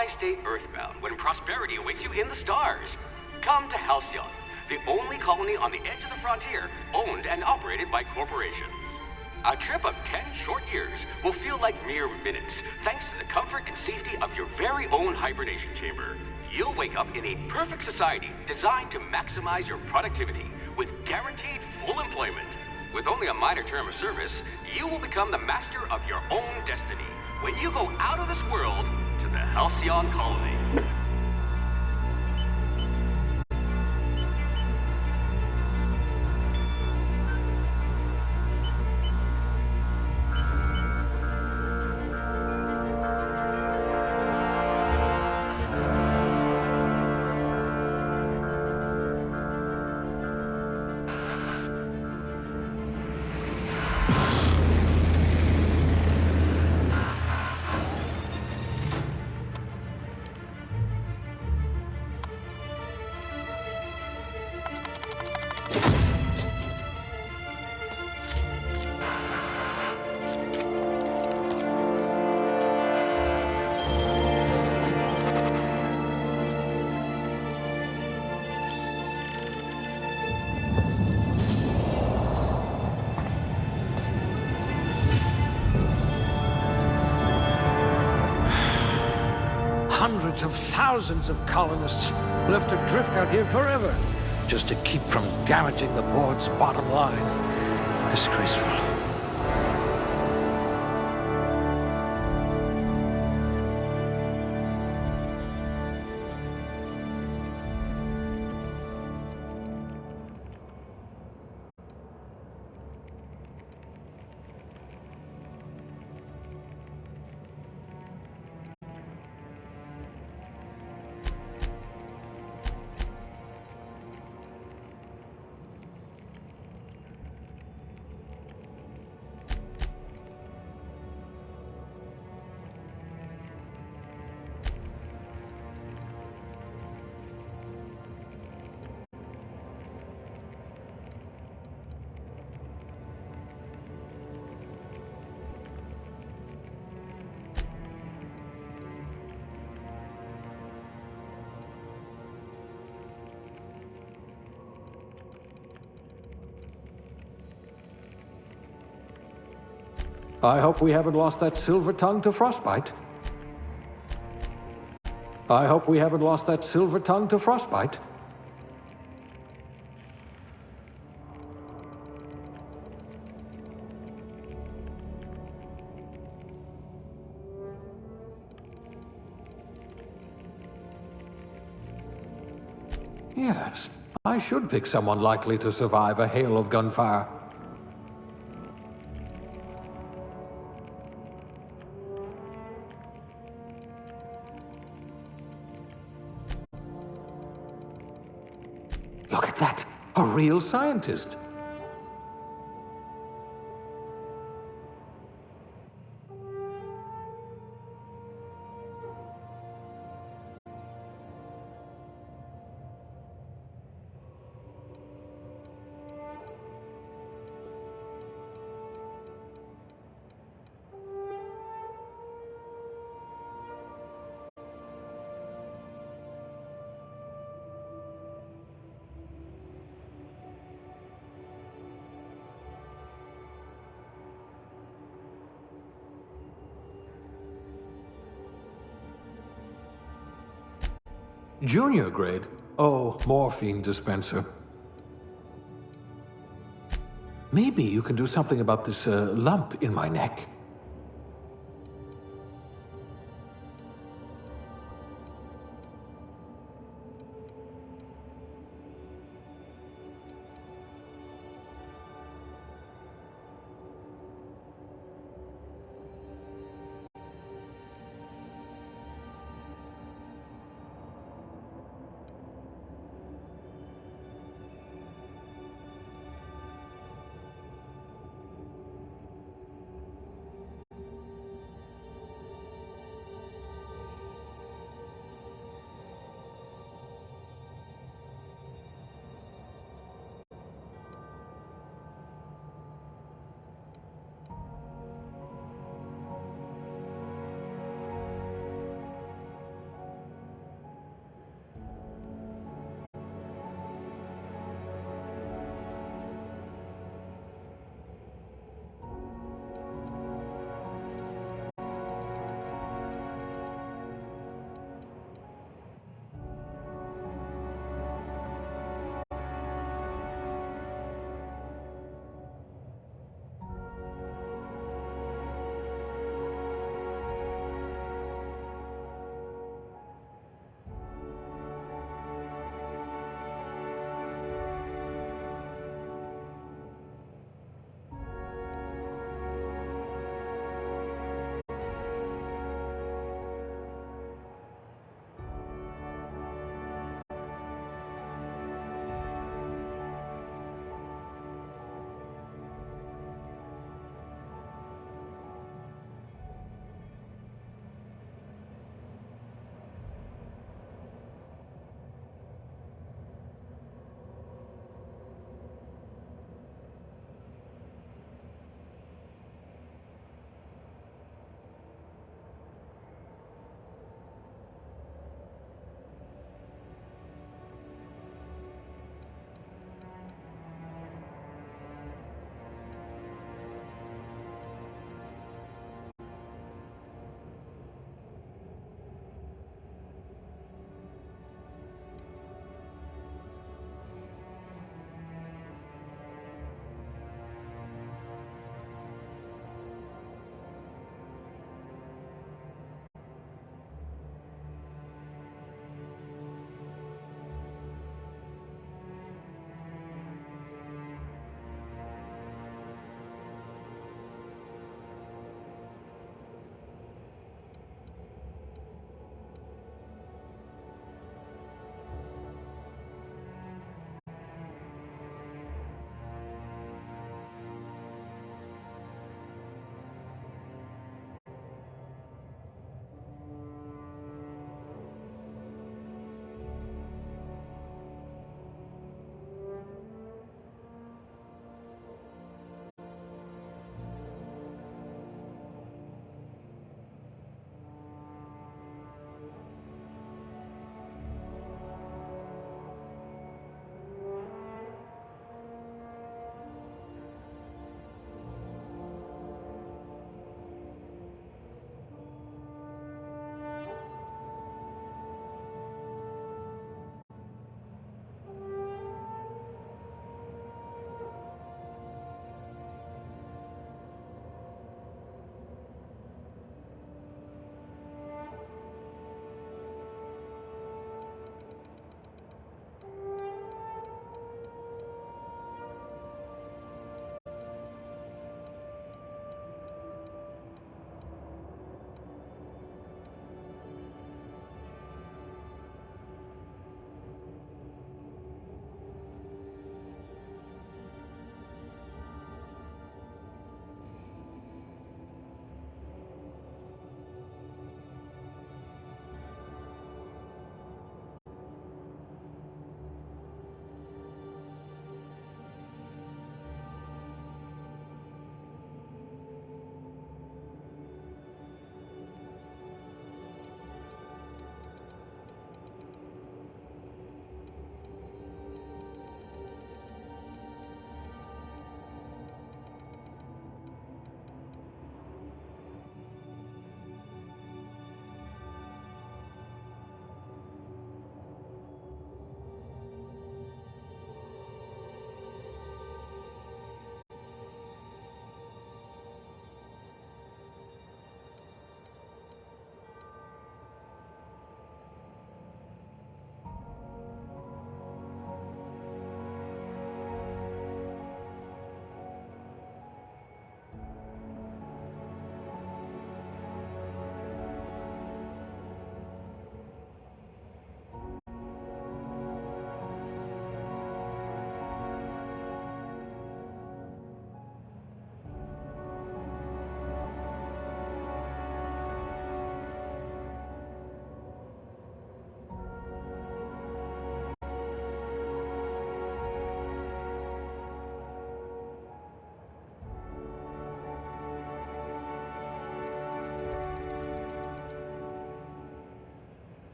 Why stay earthbound when prosperity awaits you in the stars? Come to Halcyon, the only colony on the edge of the frontier, owned and operated by corporations. A trip of 10 short years will feel like mere minutes, thanks to the comfort and safety of your very own hibernation chamber. You'll wake up in a perfect society designed to maximize your productivity, with guaranteed full employment. With only a minor term of service, you will become the master of your own destiny when you go out of this world to the Halcyon colony. Hundreds of thousands of colonists left adrift out here forever, just to keep from damaging the board's bottom line. Disgraceful. I hope we haven't lost that silver tongue to frostbite. I hope we haven't lost that silver tongue to frostbite. Yes, I should pick someone likely to survive a hail of gunfire. Look at that! A real scientist! Junior grade? Oh, morphine dispenser. Maybe you can do something about this lump in my neck.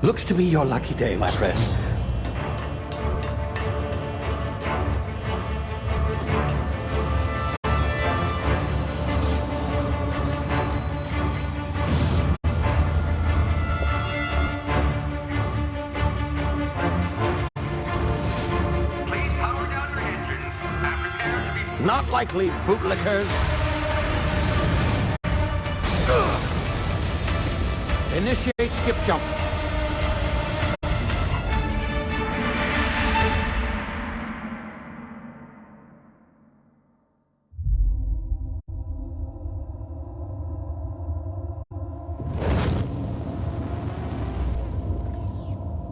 Looks to be your lucky day, my friend. Please power down your engines and prepare to be... Not likely, bootlickers. Initiate skip jump.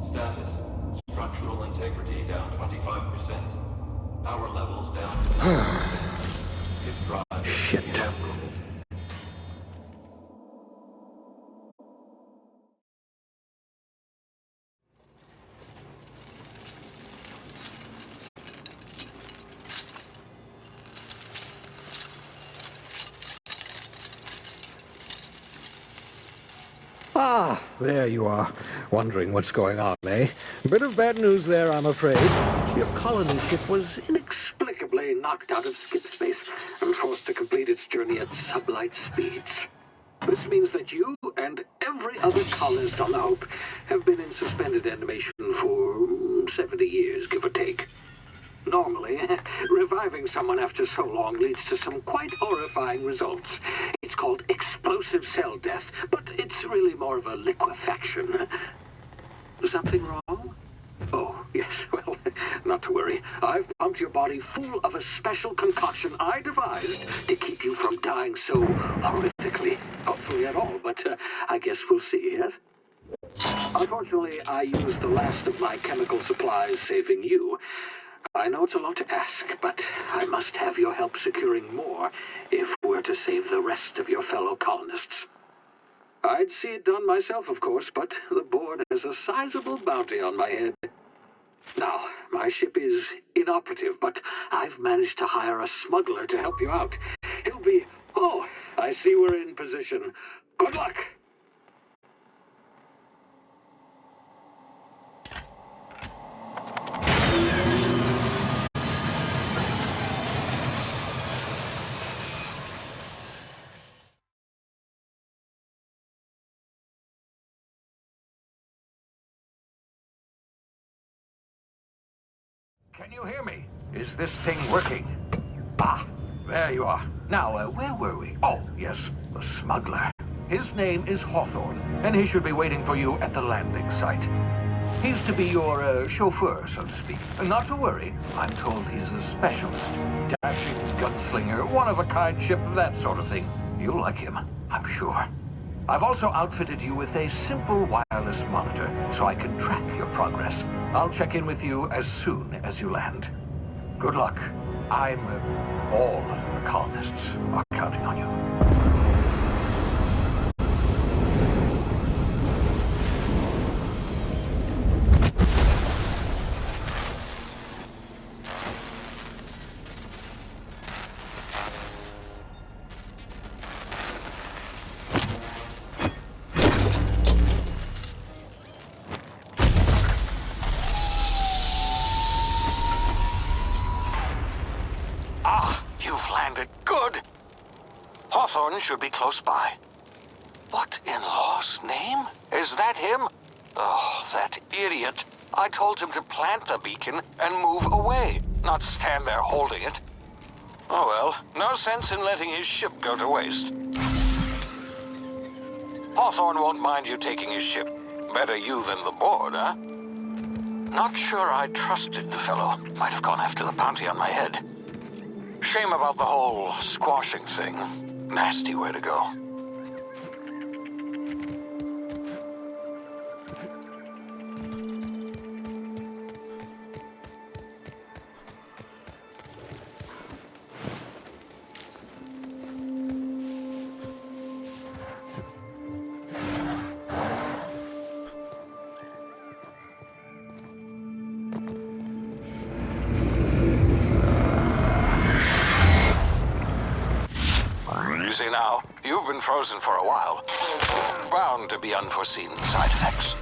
Status. Structural integrity down 25%. Power levels down to 90%. Hip drive Shit. inoperable. Ah, there you are. Wondering what's going on, eh? Bit of bad news there, I'm afraid. Your colony ship was inexplicably knocked out of skip space and forced to complete its journey at sublight speeds. This means that you and every other colonist on the Hope have been in suspended animation for 70 years, give or take. Normally, reviving someone after so long leads to some quite horrifying results. It's called explosive cell death, but it's really more of a liquefaction. Something wrong? Oh, yes, well, not to worry. I've pumped your body full of a special concoction I devised to keep you from dying so horrifically. Hopefully at all, but I guess we'll see, yes? Unfortunately, I used the last of my chemical supplies saving you. I know it's a lot to ask, but I must have your help securing more if we're to save the rest of your fellow colonists. I'd see it done myself, of course, but the board has a sizable bounty on my head. Now, my ship is inoperative, but I've managed to hire a smuggler to help you out. He'll be... Oh, I see we're in position. Good luck! Can you hear me? Is this thing working? Ah, there you are. Now, where were we? Oh, yes, the smuggler. His name is Hawthorne, and he should be waiting for you at the landing site. He's to be your chauffeur, so to speak. Not to worry, I'm told he's a specialist. Dashing gunslinger, one-of-a-kind ship, that sort of thing. You'll like him, I'm sure. I've also outfitted you with a simple wireless monitor, so I can track your progress. I'll check in with you as soon as you land. Good luck. All the colonists are counting on you. Good. Hawthorne should be close by. What in law's name? Is that him? Oh, that idiot. I told him to plant the beacon and move away, not stand there holding it. Oh well, no sense in letting his ship go to waste. Hawthorne won't mind you taking his ship. Better you than the board, huh? Not sure I trusted the fellow. Might have gone after the bounty on my head. Shame about the whole squashing thing. Nasty way to go. Now, you've been frozen for a while. Bound to be unforeseen side effects.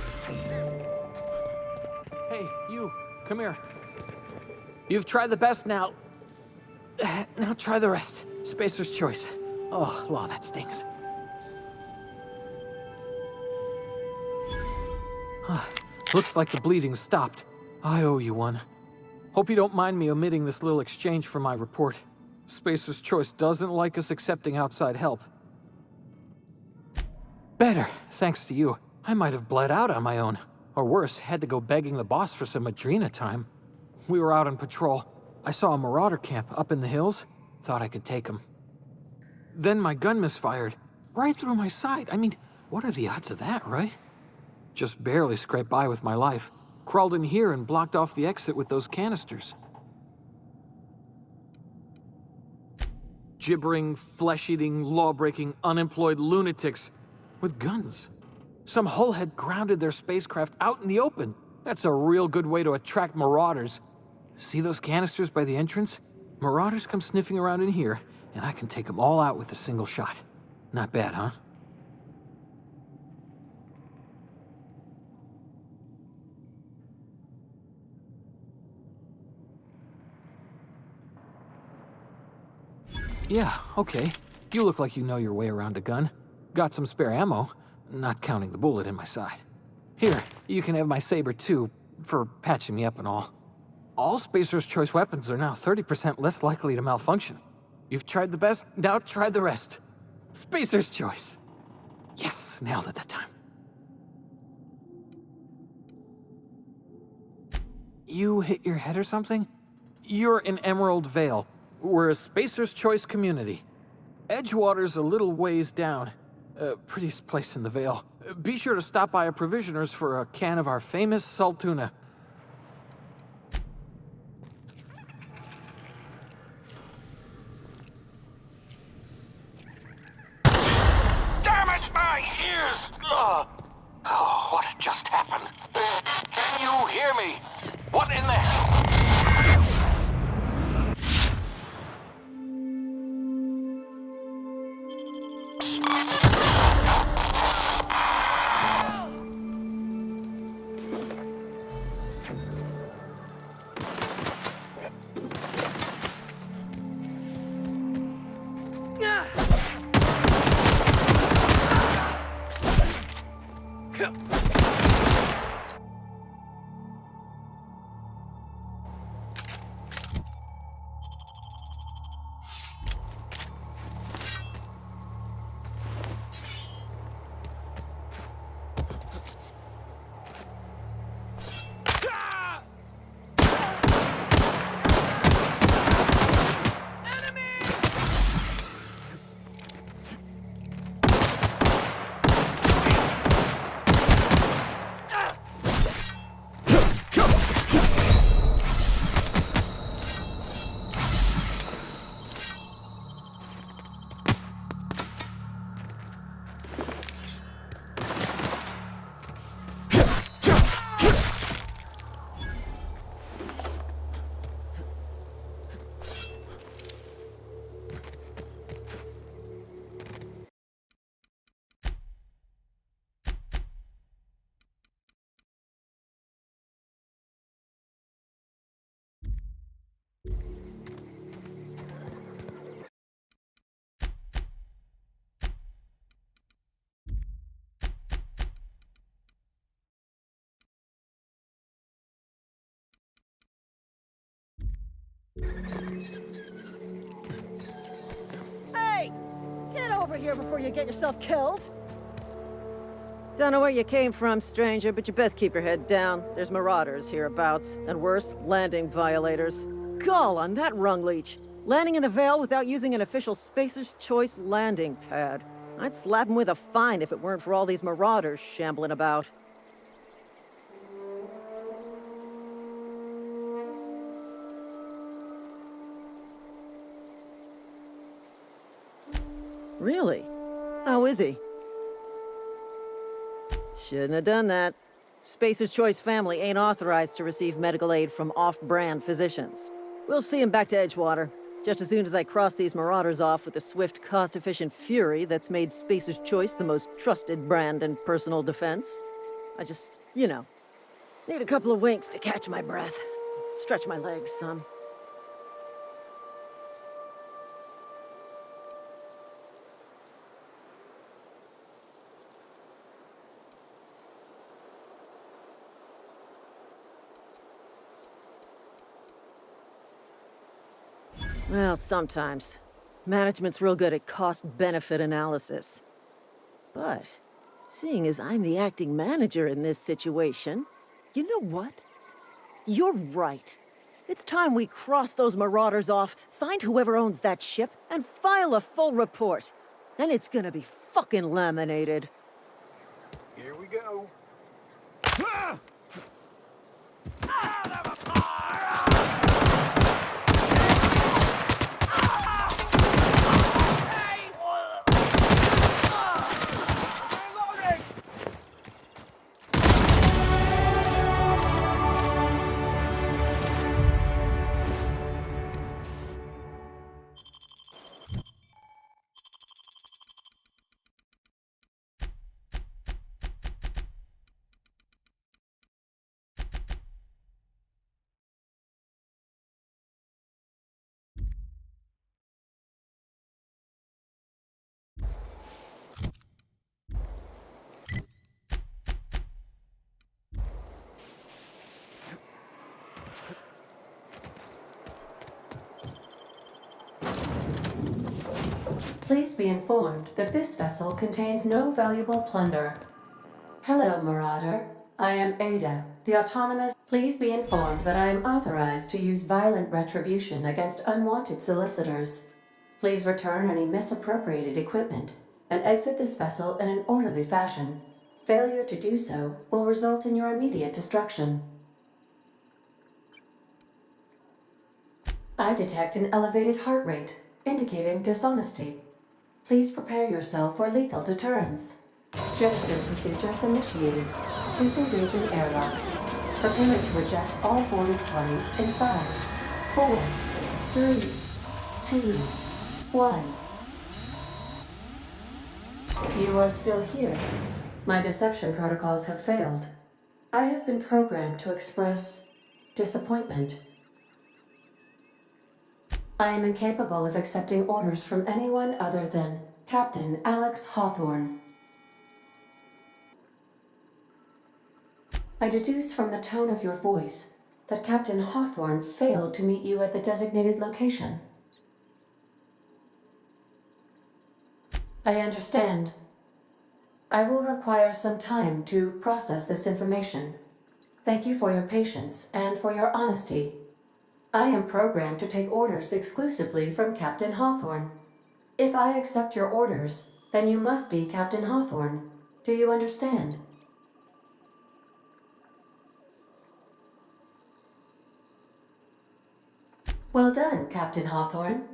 come here. You've tried the best now. Now try the rest. Spacer's choice. Oh, law, that stings. Looks like the bleeding stopped. I owe you one. Hope you don't mind me omitting this little exchange from my report. Spacer's choice doesn't like us accepting outside help. Better, thanks to you. I might have bled out on my own. Or worse, had to go begging the boss for some Adrena time. We were out on patrol. I saw a marauder camp up in the hills. Thought I could take him. Then my gun misfired. Right through my side. I mean, what are the odds of that, right? Just barely scraped by with my life. Crawled in here and blocked off the exit with those canisters. Gibbering, flesh-eating, law-breaking, unemployed lunatics with guns. Some hullhead grounded their spacecraft out in the open. That's a real good way to attract marauders. See those canisters by the entrance? Marauders come sniffing around in here, and I can take them all out with a single shot. Not bad, huh? Yeah, okay. You look like you know your way around a gun. Got some spare ammo, not counting the bullet in my side. Here, you can have my saber too, for patching me up and all. All Spacer's choice weapons are now 30% less likely to malfunction. You've tried the best, now try the rest. Spacer's choice. Yes, nailed it that time. You hit your head or something? You're in Emerald Vale. We're a Spacer's Choice community. Edgewater's a little ways down. Prettiest place in the Vale. Be sure to stop by a provisioner's for a can of our famous salt tuna. Damn it, my ears! Oh, what just happened? Can you hear me? What in the hell? Hey! Get over here before you get yourself killed! Don't know where you came from, stranger, but you best keep your head down. There's marauders hereabouts, and worse, landing violators. Gall on that rung leech! Landing in the Vale without using an official Spacer's Choice landing pad. I'd slap him with a fine if it weren't for all these marauders shambling about. Really? How is he? Shouldn't have done that. Spacer's Choice family ain't authorized to receive medical aid from off-brand physicians. We'll see him back to Edgewater, just as soon as I cross these marauders off with the swift, cost-efficient fury that's made Spacer's Choice the most trusted brand in personal defense. I just, you know, need a couple of winks to catch my breath. Stretch my legs some. Well, sometimes. Management's real good at cost-benefit analysis. But, seeing as I'm the acting manager in this situation, you know what? You're right. It's time we cross those marauders off, find whoever owns that ship, and file a full report. Then it's gonna be fucking laminated. Here we go. Please be informed that this vessel contains no valuable plunder. Hello, Marauder. I am Ada, the autonomous. Please be informed that I am authorized to use violent retribution against unwanted solicitors. Please return any misappropriated equipment and exit this vessel in an orderly fashion. Failure to do so will result in your immediate destruction. I detect an elevated heart rate, indicating dishonesty. Please prepare yourself for lethal deterrence. Jettison procedures initiated. Disengaging airlocks. Preparing to eject all boarded parties in 5, 4, 3, 2, 1. You are still here. My deception protocols have failed. I have been programmed to express disappointment. I am incapable of accepting orders from anyone other than Captain Alex Hawthorne. I deduce from the tone of your voice that Captain Hawthorne failed to meet you at the designated location. I understand. I will require some time to process this information. Thank you for your patience and for your honesty. I am programmed to take orders exclusively from Captain Hawthorne. If I accept your orders, then you must be Captain Hawthorne. Do you understand? Well done, Captain Hawthorne.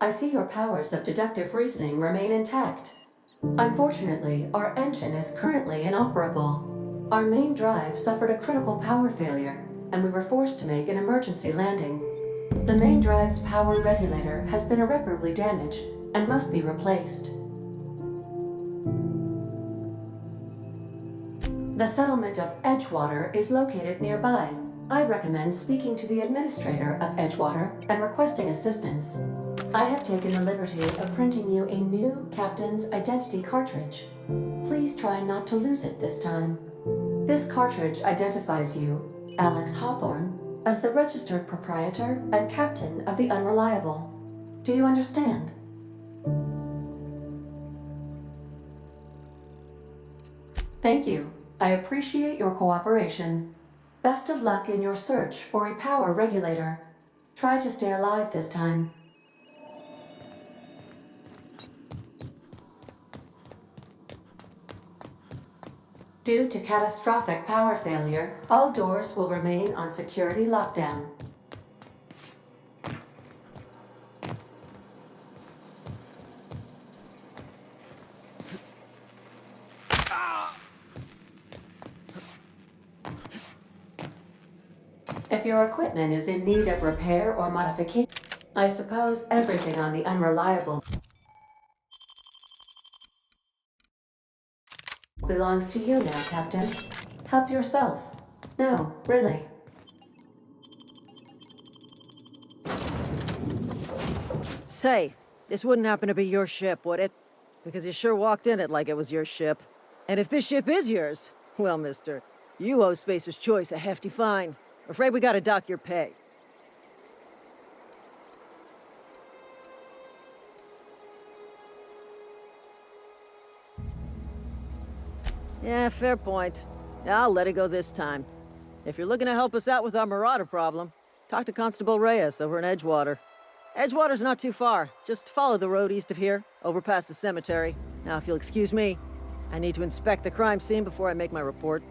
I see your powers of deductive reasoning remain intact. Unfortunately, our engine is currently inoperable. Our main drive suffered a critical power failure, and we were forced to make an emergency landing. The main drive's power regulator has been irreparably damaged and must be replaced. The settlement of Edgewater is located nearby. I recommend speaking to the administrator of Edgewater and requesting assistance. I have taken the liberty of printing you a new captain's identity cartridge. Please try not to lose it this time. This cartridge identifies you, Alex Hawthorne, as the registered proprietor and captain of the Unreliable. Do you understand? Thank you. I appreciate your cooperation. Best of luck in your search for a power regulator. Try to stay alive this time. Due to catastrophic power failure, all doors will remain on security lockdown. If your equipment is in need of repair or modification, I suppose everything on the Unreliable belongs to you now, Captain. Help yourself. No, really. Say, this wouldn't happen to be your ship, would it? Because you sure walked in it like it was your ship. And if this ship is yours, well, mister, you owe Spacer's Choice a hefty fine. Afraid we gotta dock your pay. Yeah, fair point. I'll let it go this time. If you're looking to help us out with our marauder problem, talk to Constable Reyes over in Edgewater. Edgewater's not too far. Just follow the road east of here, over past the cemetery. Now, if you'll excuse me, I need to inspect the crime scene before I make my report.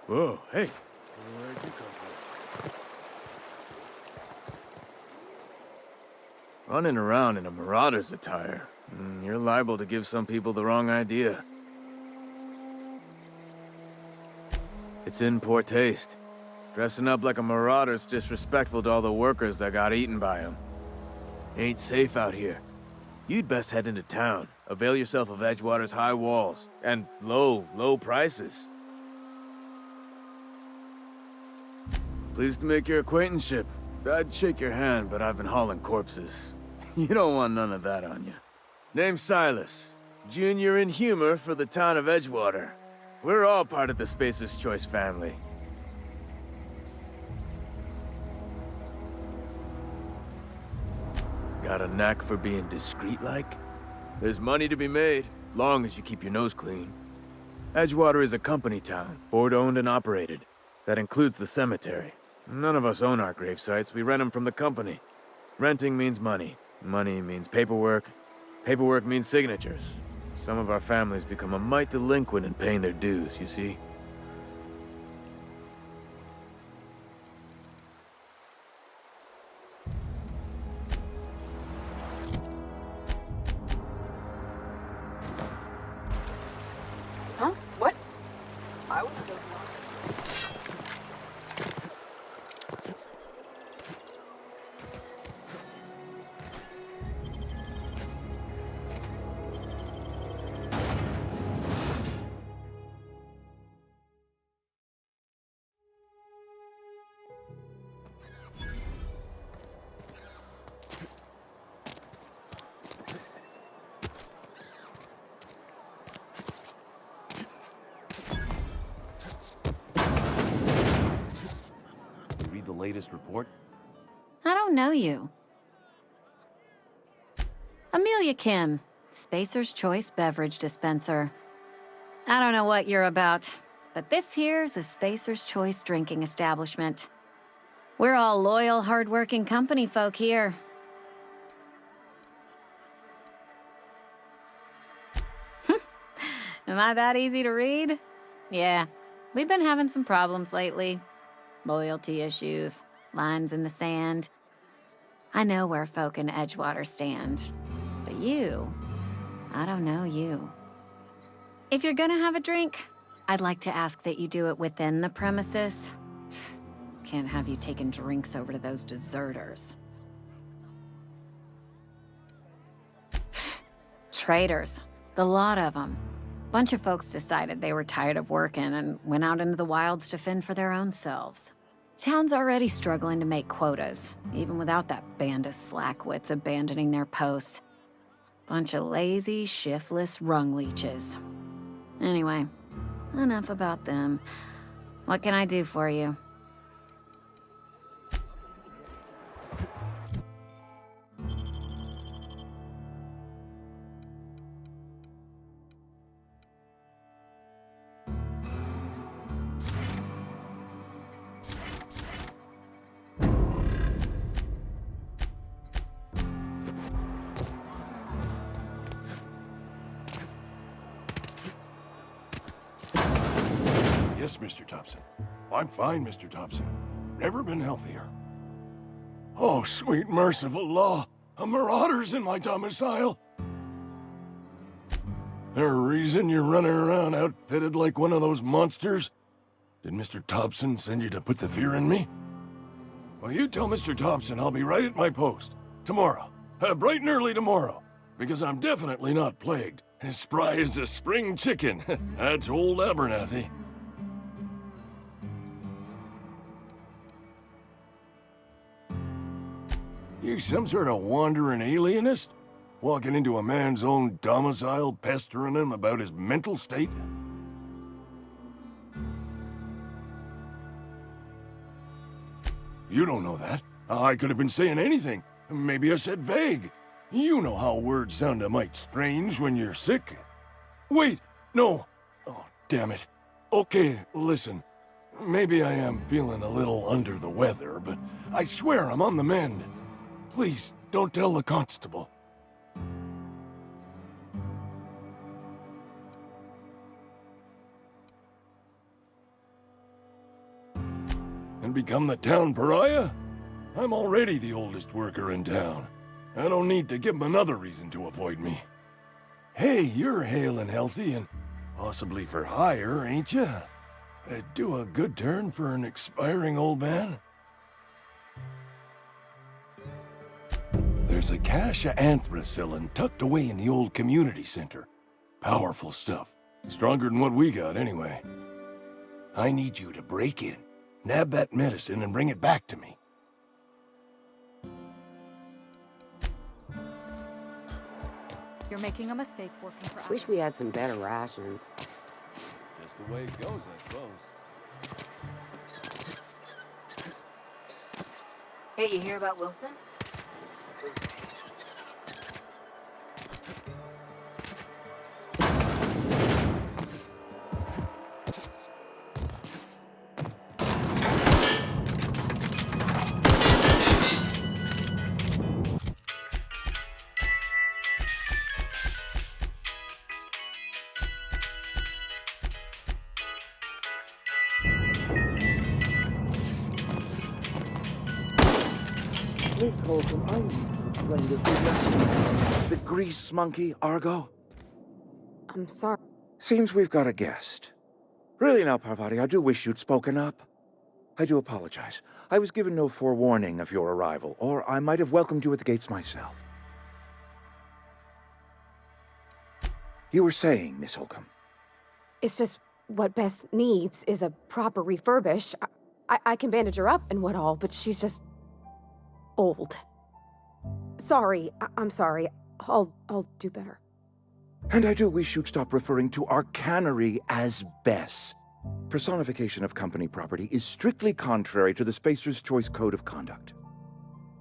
Whoa, hey. Where'd you come from? Running around in a marauder's attire. You're liable to give some people the wrong idea. It's in poor taste. Dressing up like a marauder's disrespectful to all the workers that got eaten by them. Ain't safe out here. You'd best head into town. Avail yourself of Edgewater's high walls. And low prices. Pleased to make your acquaintanceship. I'd shake your hand, but I've been hauling corpses. You don't want none of that on you. Name's Silas. Junior in humor for the town of Edgewater. We're all part of the Spacer's Choice family. Got a knack for being discreet-like? There's money to be made, long as you keep your nose clean. Edgewater is a company town, board-owned and operated. That includes the cemetery. None of us own our grave sites, we rent them from the company. Renting means money. Money means paperwork. Paperwork means signatures. Some of our families become a mite delinquent in paying their dues, you see? Huh? What? I was still... Latest report? I don't know you. Amelia Kim, Spacer's Choice beverage dispenser. I don't know what you're about, but this here's a Spacer's Choice drinking establishment. We're all loyal, hard-working company folk here. Am I that easy to read? Yeah, we've been having some problems lately. Loyalty issues, lines in the sand. I know where folk in Edgewater stand. But you, I don't know you. If you're gonna have a drink, I'd like to ask that you do it within the premises. Can't have you taking drinks over to those deserters. Traitors. The lot of them. Bunch of folks decided they were tired of working and went out into the wilds to fend for their own selves. Town's already struggling to make quotas, even without that band of slackwits abandoning their posts. Bunch of lazy, shiftless rung leeches. Anyway, enough about them. What can I do for you? Yes, Mr. Thompson. I'm fine, Mr. Thompson. Never been healthier. Oh, sweet merciful law! A marauder's in my domicile! There a reason you're running around outfitted like one of those monsters? Did Mr. Thompson send you to put the fear in me? Well, you tell Mr. Thompson I'll be right at my post. Tomorrow. Bright and early tomorrow. Because I'm definitely not plagued. As spry as a spring chicken. That's old Abernathy. You some sort of wandering alienist? Walking into a man's own domicile, pestering him about his mental state? You don't know that. I could have been saying anything. Maybe I said vague. You know how words sound a mite strange when you're sick. Wait, no. Oh, damn it. Okay, listen. Maybe I am feeling a little under the weather, but I swear I'm on the mend. Please, don't tell the constable. And become the town pariah? I'm already the oldest worker in town. I don't need to give him another reason to avoid me. Hey, you're hale and healthy and possibly for hire, ain't you? Do a good turn for an expiring old man? There's a cache of anthracillin tucked away in the old community center. Powerful stuff. Stronger than what we got, anyway. I need you to break in, nab that medicine, and bring it back to me. You're making a mistake working for us. Wish we had some better rations. Just the way it goes, I suppose. Hey, you hear about Wilson? The grease monkey, Argo? I'm sorry. Seems we've got a guest. Really now, Parvati, I do wish you'd spoken up. I do apologize. I was given no forewarning of your arrival, or I might have welcomed you at the gates myself. You were saying, Miss Holcomb. It's just what Bess needs is a proper refurbish. I can bandage her up and what all, but she's just old. Sorry, I'm sorry. I'll do better. And I do wish you'd stop referring to our cannery as Bess. Personification of company property is strictly contrary to the Spacer's Choice Code of Conduct.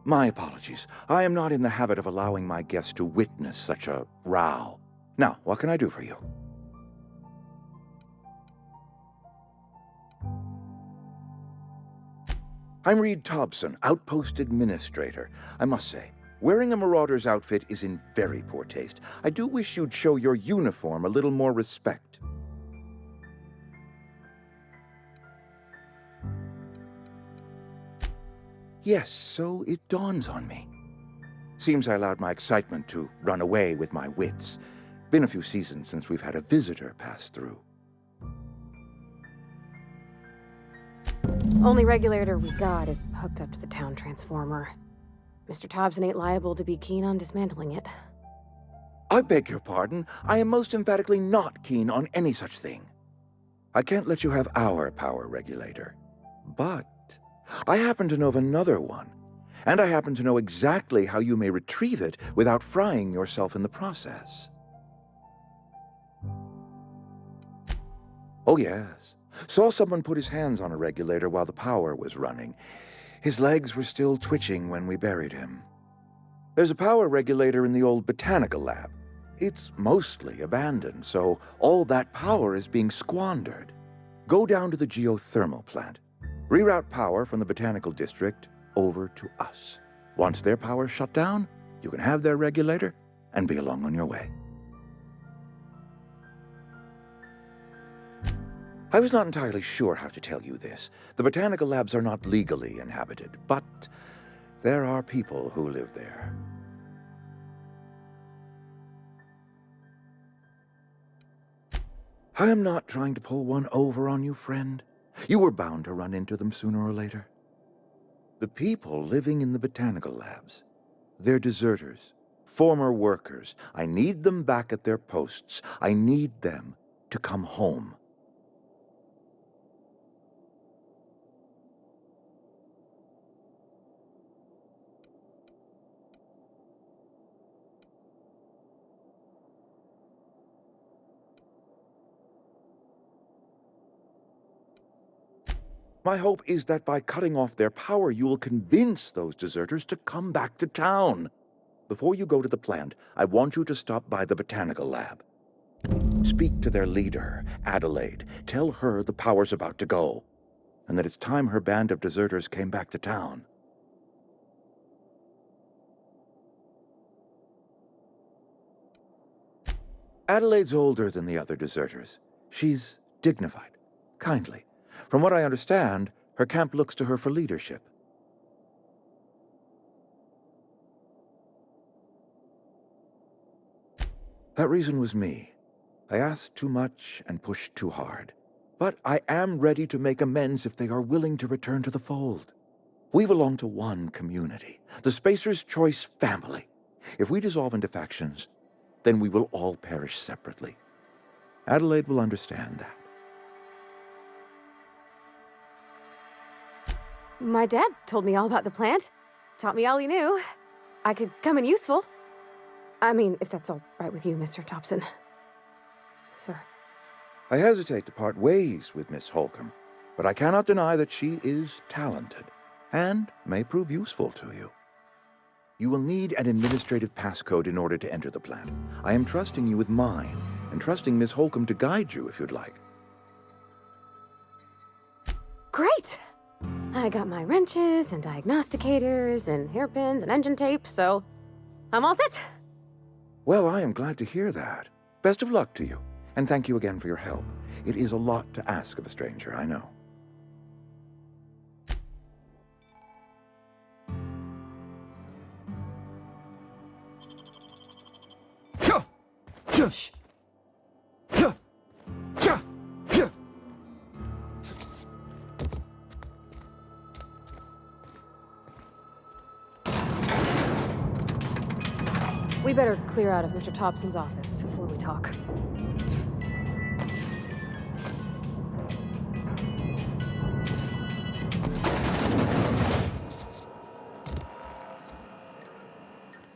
My apologies. I am not in the habit of allowing my guests to witness such a row. Now, what can I do for you? I'm Reed Thompson, Outpost Administrator. I must say, wearing a Marauder's outfit is in very poor taste. I do wish you'd show your uniform a little more respect. Yes, so it dawns on me. Seems I allowed my excitement to run away with my wits. Been a few seasons since we've had a visitor pass through. Only regulator we got is hooked up to the town transformer. Mr. Thompson ain't liable to be keen on dismantling it. I beg your pardon. I am most emphatically not keen on any such thing. I can't let you have our power regulator. But I happen to know of another one, and I happen to know exactly how you may retrieve it without frying yourself in the process. Oh, yes. Saw someone put his hands on a regulator while the power was running. His legs were still twitching when we buried him. There's a power regulator in the old botanical lab. It's mostly abandoned, so all that power is being squandered. Go down to the geothermal plant. Reroute power from the botanical district over to us. Once their power's shut down, you can have their regulator and be along on your way. I was not entirely sure how to tell you this. The botanical labs are not legally inhabited, but there are people who live there. I am not trying to pull one over on you, friend. You were bound to run into them sooner or later. The people living in the botanical labs, they're deserters, former workers. I need them back at their posts. I need them to come home. My hope is that by cutting off their power, you will convince those deserters to come back to town. Before you go to the plant, I want you to stop by the botanical lab. Speak to their leader, Adelaide. Tell her the power's about to go, and that it's time her band of deserters came back to town. Adelaide's older than the other deserters. She's dignified, kindly. From what I understand, her camp looks to her for leadership. That reason was me. I asked too much and pushed too hard. But I am ready to make amends if they are willing to return to the fold. We belong to one community, the Spacer's Choice family. If we dissolve into factions, then we will all perish separately. Adelaide will understand that. My dad told me all about the plant. Taught me all he knew. I could come in useful. I mean, if that's all right with you, Mr. Thompson. Sir. I hesitate to part ways with Miss Holcomb, but I cannot deny that she is talented and may prove useful to you. You will need an administrative passcode in order to enter the plant. I am trusting you with mine, and trusting Miss Holcomb to guide you if you'd like. Great! I got my wrenches and diagnosticators and hairpins and engine tape, so I'm all set. Well, I am glad to hear that. Best of luck to you, and thank you again for your help. It is a lot to ask of a stranger, I know. Shh. We better clear out of Mr. Thompson's office before we talk.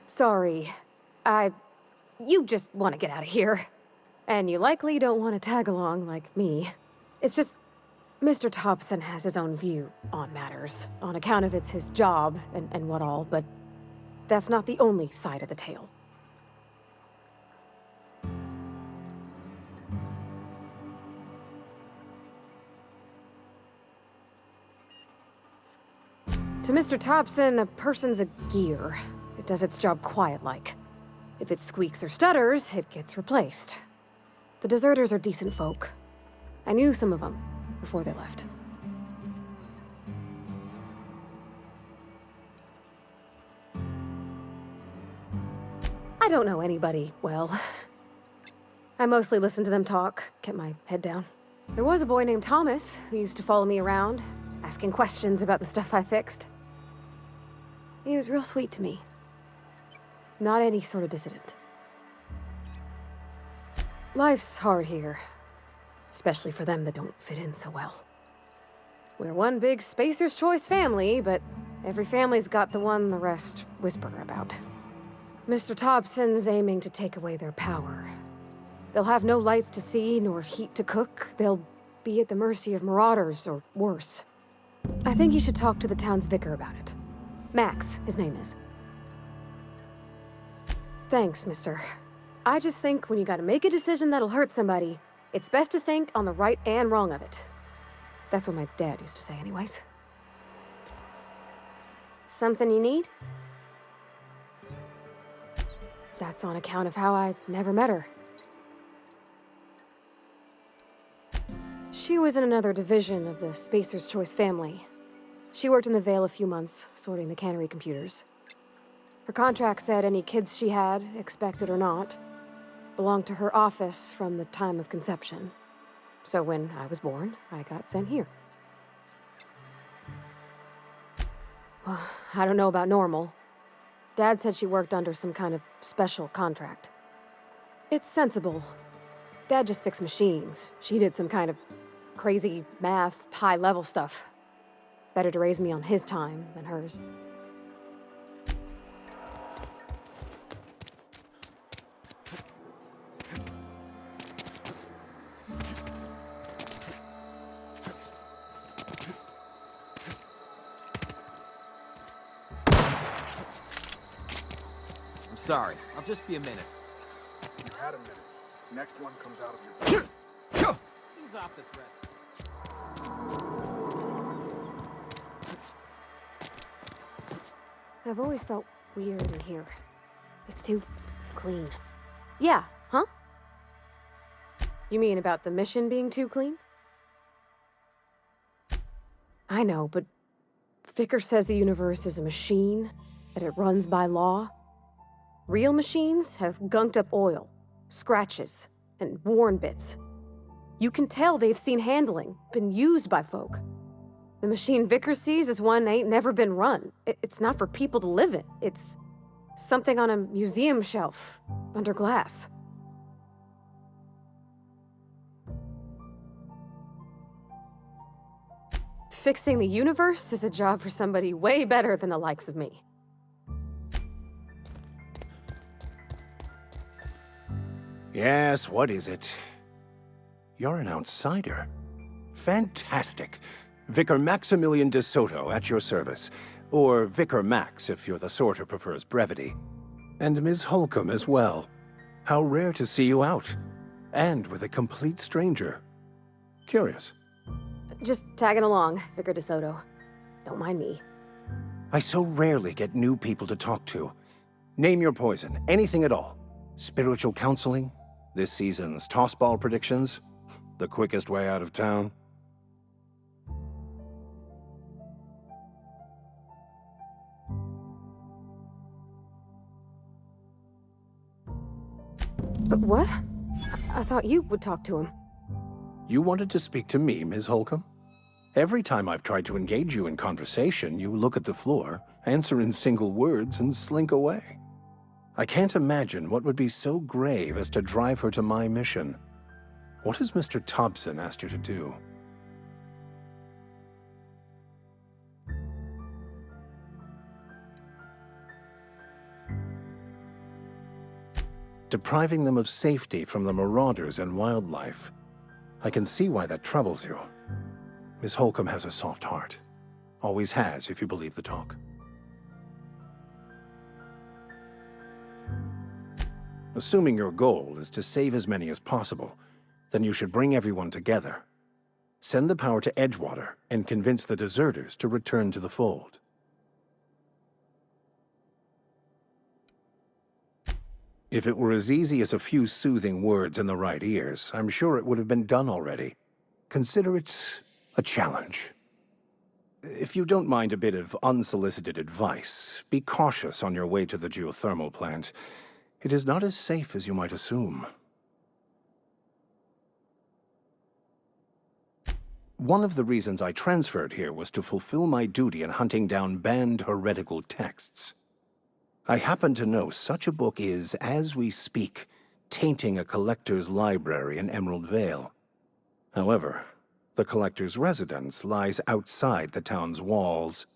Sorry. You just want to get out of here. And you likely don't want to tag along like me. It's just, Mr. Thompson has his own view on matters, on account of it's his job and what all, but that's not the only side of the tale. To Mr. Thompson, a person's a gear. It does its job quiet-like. If it squeaks or stutters, it gets replaced. The deserters are decent folk. I knew some of them before they left. I don't know anybody well. I mostly listen to them talk, kept my head down. There was a boy named Thomas who used to follow me around, asking questions about the stuff I fixed. He was real sweet to me. Not any sort of dissident. Life's hard here, especially for them that don't fit in so well. We're one big Spacer's Choice family, but every family's got the one the rest whisper about. Mr. Thompson's aiming to take away their power. They'll have no lights to see, nor heat to cook. They'll be at the mercy of marauders, or worse. I think you should talk to the town's vicar about it. Max, his name is. Thanks, mister. I just think when you gotta make a decision that'll hurt somebody, it's best to think on the right and wrong of it. That's what my dad used to say anyways. Something you need? That's on account of how I never met her. She was in another division of the Spacer's Choice family. She worked in the Vale a few months, sorting the cannery computers. Her contract said any kids she had, expected or not, belonged to her office from the time of conception. So when I was born, I got sent here. Well, I don't know about normal. Dad said she worked under some kind of special contract. It's sensible. Dad just fixed machines. She did some kind of crazy math, high-level stuff. Better to raise me on his time than hers. I'm sorry. I'll just be a minute. You had a minute. Next one comes out of your... He's off the threat. I've always felt weird in here. It's too clean. Yeah, huh? You mean about the mission being too clean? I know, but Vicker says the universe is a machine, that it runs by law. Real machines have gunked up oil, scratches, and worn bits. You can tell they've seen handling, been used by folk. The machine Vicker sees is one ain't never been run. It's not for people to live in. It's something on a museum shelf, under glass. Fixing the universe is a job for somebody way better than the likes of me. Yes, what is it? You're an outsider. Fantastic. Vicar Maximilian de Soto at your service. Or Vicar Max, if you're the sort who prefers brevity. And Ms. Holcomb as well. How rare to see you out. And with a complete stranger. Curious. Just tagging along, Vicar de Soto. Don't mind me. I so rarely get new people to talk to. Name your poison, anything at all. Spiritual counseling? This season's tossball predictions? The quickest way out of town? But what? I thought you would talk to him. You wanted to speak to me, Ms. Holcomb? Every time I've tried to engage you in conversation, you look at the floor, answer in single words, and slink away. I can't imagine what would be so grave as to drive her to my mission. What has Mr. Thompson asked you to do? Depriving them of safety from the marauders and wildlife. I can see why that troubles you. Miss Holcomb has a soft heart. Always has, if you believe the talk. Assuming your goal is to save as many as possible, then you should bring everyone together. Send the power to Edgewater and convince the deserters to return to the fold. If it were as easy as a few soothing words in the right ears, I'm sure it would have been done already. Consider it a challenge. If you don't mind a bit of unsolicited advice, be cautious on your way to the geothermal plant. It is not as safe as you might assume. One of the reasons I transferred here was to fulfill my duty in hunting down banned heretical texts. I happen to know such a book is, as we speak, tainting a collector's library in Emerald Vale. However, the collector's residence lies outside the town's walls.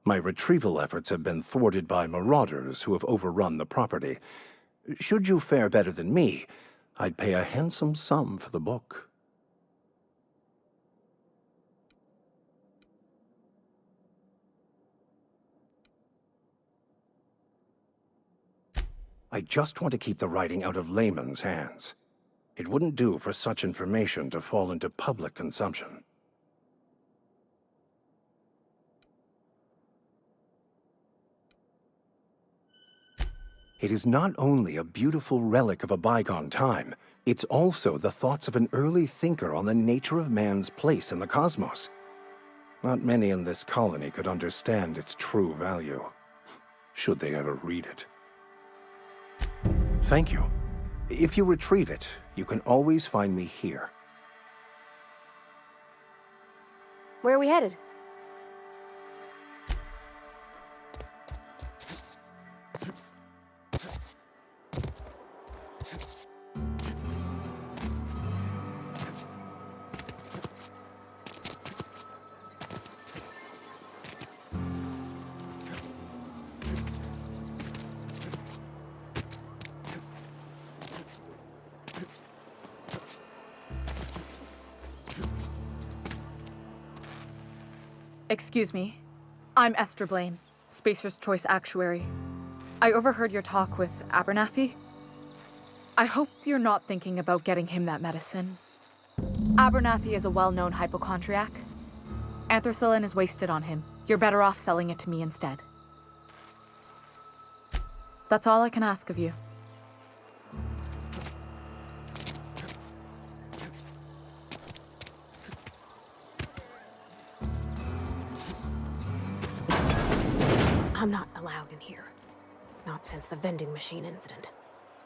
My retrieval efforts have been thwarted by marauders who have overrun the property. Should you fare better than me, I'd pay a handsome sum for the book. I just want to keep the writing out of layman's hands. It wouldn't do for such information to fall into public consumption. It is not only a beautiful relic of a bygone time, it's also the thoughts of an early thinker on the nature of man's place in the cosmos. Not many in this colony could understand its true value, should they ever read it. Thank you. If you retrieve it, you can always find me here. Where are we headed? Excuse me. I'm Esther Blaine, Spacer's Choice Actuary. I overheard your talk with Abernathy. I hope you're not thinking about getting him that medicine. Abernathy is a well-known hypochondriac. Anthracillin is wasted on him. You're better off selling it to me instead. That's all I can ask of you. I'm not allowed in here. Not since the vending machine incident.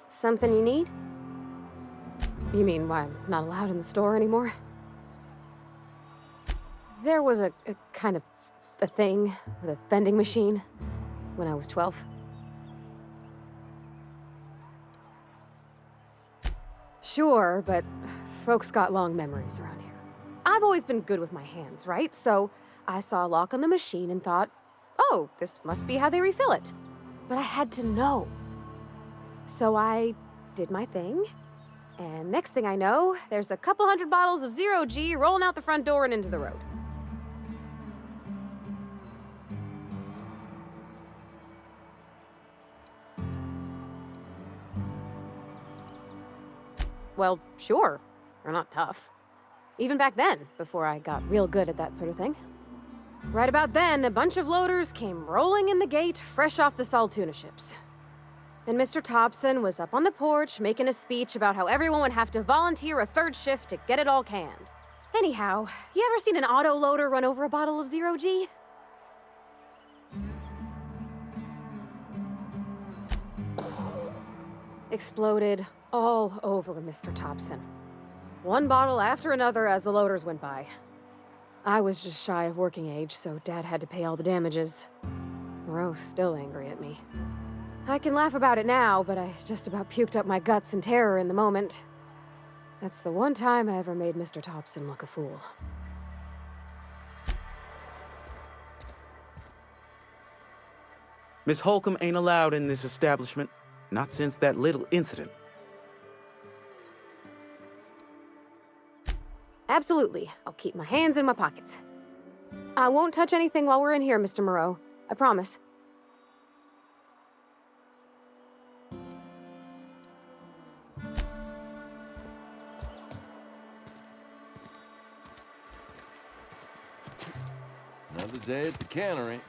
Something you need? You mean why I'm not allowed in the store anymore? There was a kind of a thing with a vending machine when I was 12. Sure, but folks got long memories around here. I've always been good with my hands, right? So I saw a lock on the machine and thought, oh, this must be how they refill it. But I had to know. So I did my thing, and next thing I know, there's a couple hundred bottles of 0G rolling out the front door and into the road. Well, sure. They're not tough. Even back then, before I got real good at that sort of thing. Right about then, a bunch of loaders came rolling in the gate, fresh off the Saltuna ships. And Mr. Thompson was up on the porch making a speech about how everyone would have to volunteer a third shift to get it all canned. Anyhow, you ever seen an auto loader run over a bottle of 0G? Exploded all over Mr. Thompson. One bottle after another as the loaders went by. I was just shy of working age, so Dad had to pay all the damages. Moreau's still angry at me. I can laugh about it now, but I just about puked up my guts in terror in the moment. That's the one time I ever made Mr. Thompson look a fool. Miss Holcomb ain't allowed in this establishment. Not since that little incident. Absolutely. I'll keep my hands in my pockets. I won't touch anything while we're in here, Mr. Moreau. I promise. Another day at the cannery.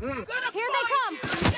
Here they come!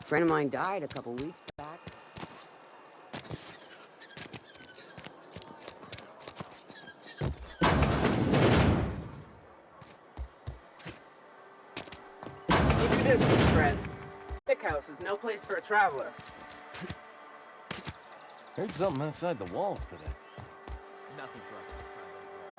A friend of mine died a couple weeks back. Keep your distance, friend. Stick house is no place for a traveler. Heard something outside the walls today. Nothing for us outside those walls.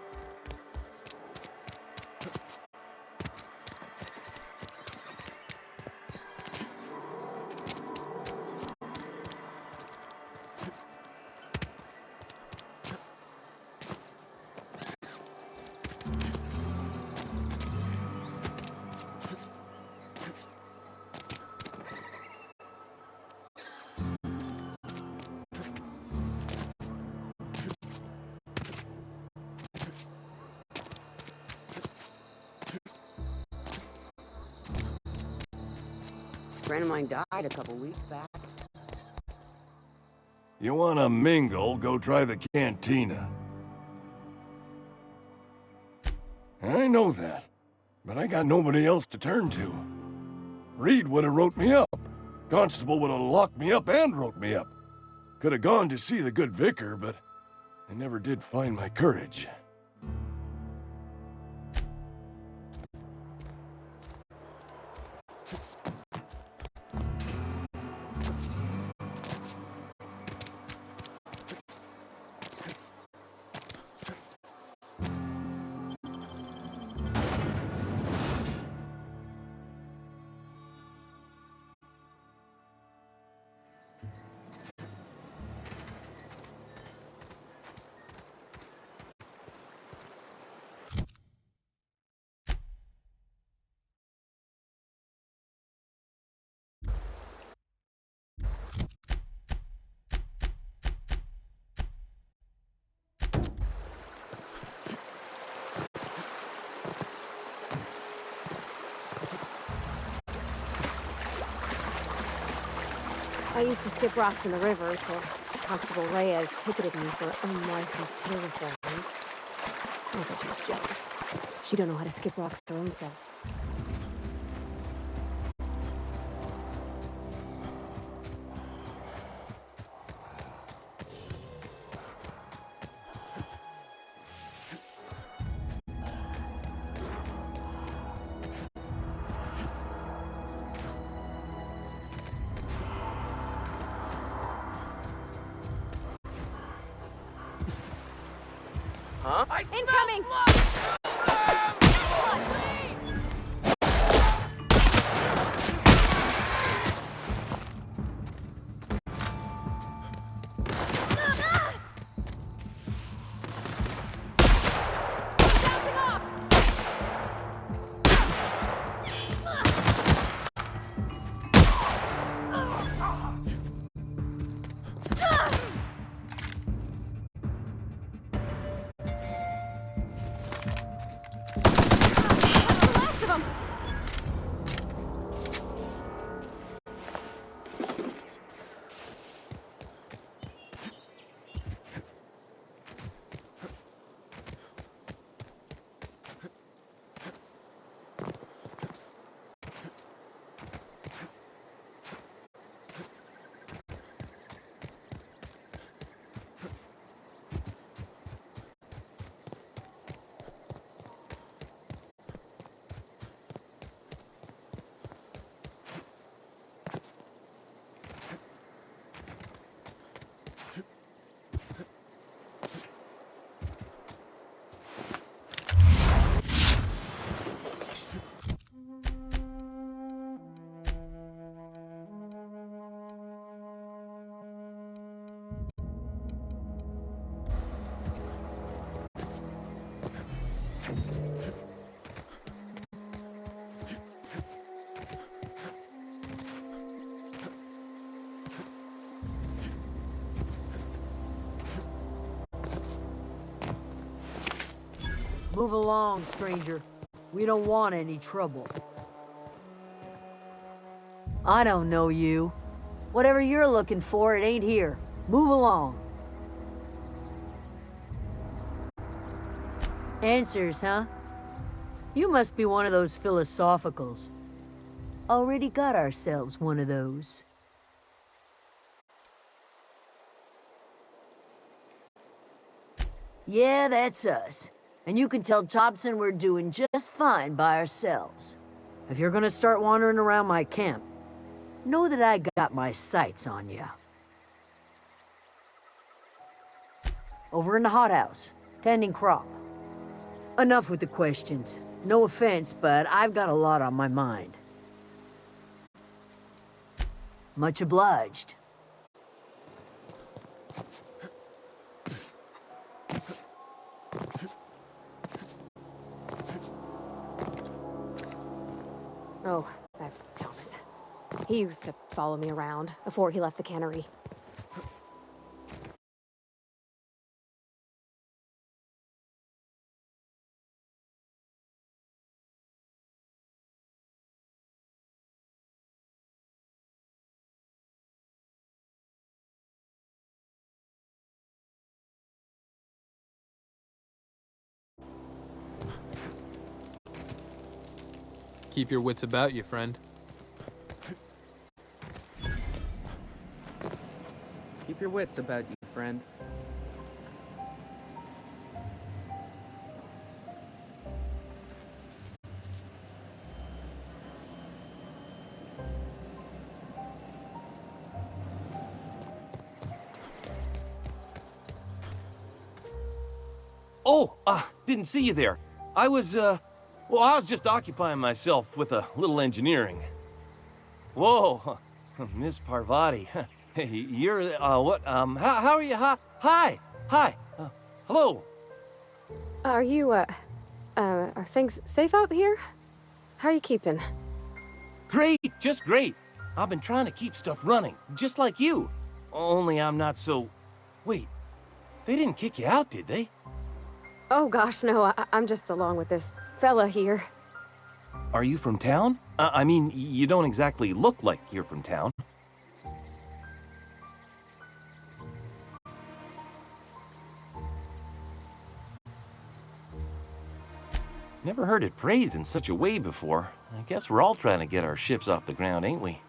A friend of mine died a couple weeks back. You wanna mingle, go try the cantina. I know that, but I got nobody else to turn to. Reed would have wrote me up. Constable would have locked me up and wrote me up. Could have gone to see the good vicar, but I never did find my courage. I used to skip rocks in the river till Constable Reyes ticketed me for unlicensed tail reforming. I bet she was jealous. She don't know how to skip rocks her own self. Huh? Incoming! Move along, stranger. We don't want any trouble. I don't know you. Whatever you're looking for, it ain't here. Move along. Answers, huh? You must be one of those philosophicals. Already got ourselves one of those. Yeah, that's us. And you can tell Thompson we're doing just fine by ourselves. If you're gonna start wandering around my camp, know that I got my sights on you. Over in the hothouse, tending crop. Enough with the questions. No offense, but I've got a lot on my mind. Much obliged. Oh, that's Thomas. He used to follow me around before he left the cannery. Keep your wits about you, friend. Keep your wits about you, friend. Oh, didn't see you there. I was just occupying myself with a little engineering. Whoa, Miss Parvati. Hey, you're, what, how are you? Hi, hello. Are you, are things safe out here? How are you keeping? Great, just great. I've been trying to keep stuff running, just like you. Only I'm not so... Wait, they didn't kick you out, did they? Oh gosh, no, I'm just along with this fella here. Are you from town? I mean, you don't exactly look like you're from town. Never heard it phrased in such a way before. I guess we're all trying to get our ships off the ground, ain't we?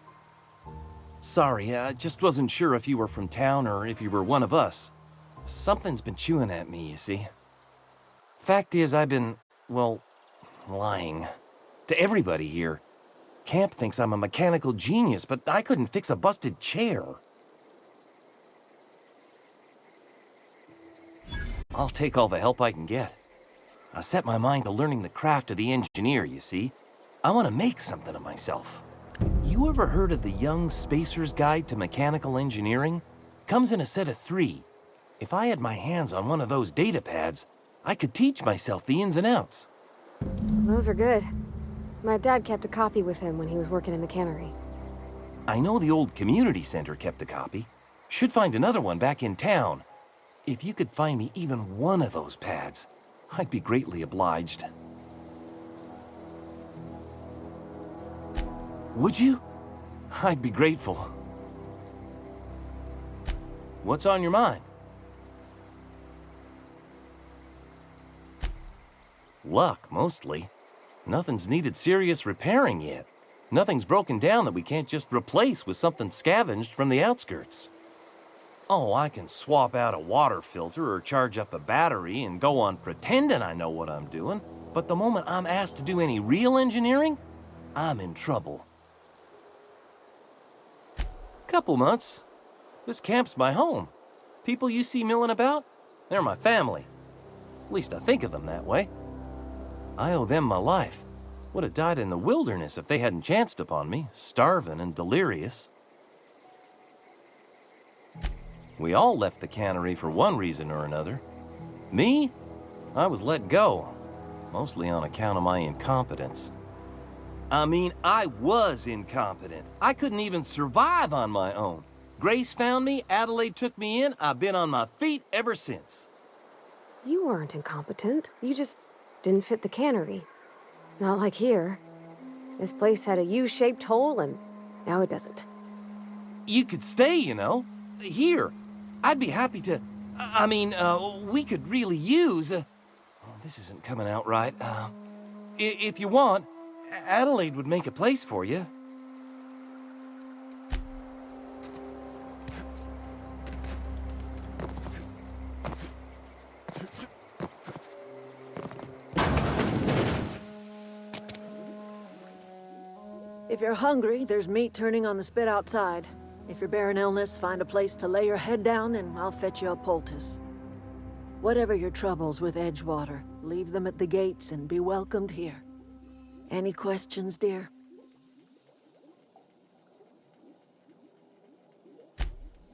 Sorry, I just wasn't sure if you were from town or if you were one of us. Something's been chewing at me, you see. Fact is, I've been, well, lying. To everybody here. Camp thinks I'm a mechanical genius, but I couldn't fix a busted chair. I'll take all the help I can get. I set my mind to learning the craft of the engineer, you see. I want to make something of myself. You ever heard of the Young Spacer's Guide to Mechanical Engineering? Comes in a set of 3. If I had my hands on one of those data pads, I could teach myself the ins and outs. Those are good. My dad kept a copy with him when he was working in the cannery. I know the old community center kept a copy. Should find another one back in town. If you could find me even one of those pads, I'd be greatly obliged. Would you? I'd be grateful. What's on your mind? Luck, mostly. Nothing's needed serious repairing yet. Nothing's broken down that we can't just replace with something scavenged from the outskirts. Oh, I can swap out a water filter or charge up a battery and go on pretending I know what I'm doing, but the moment I'm asked to do any real engineering, I'm in trouble. Couple months. This camp's my home. People you see milling about, they're my family. At least I think of them that way. I owe them my life. Would have died in the wilderness if they hadn't chanced upon me, starving and delirious. We all left the cannery for one reason or another. Me? I was let go, mostly on account of my incompetence. I mean, I was incompetent. I couldn't even survive on my own. Grace found me, Adelaide took me in, I've been on my feet ever since. You weren't incompetent. You just didn't fit the cannery. Not like here. This place had a U-shaped hole, and now it doesn't. You could stay, you know. Here. I'd be happy to... I mean, we could really use... oh, this isn't coming out right. If you want, Adelaide would make a place for you. If you're hungry, there's meat turning on the spit outside. If you're bearing illness, find a place to lay your head down and I'll fetch you a poultice. Whatever your troubles with Edgewater, leave them at the gates and be welcomed here. Any questions, dear?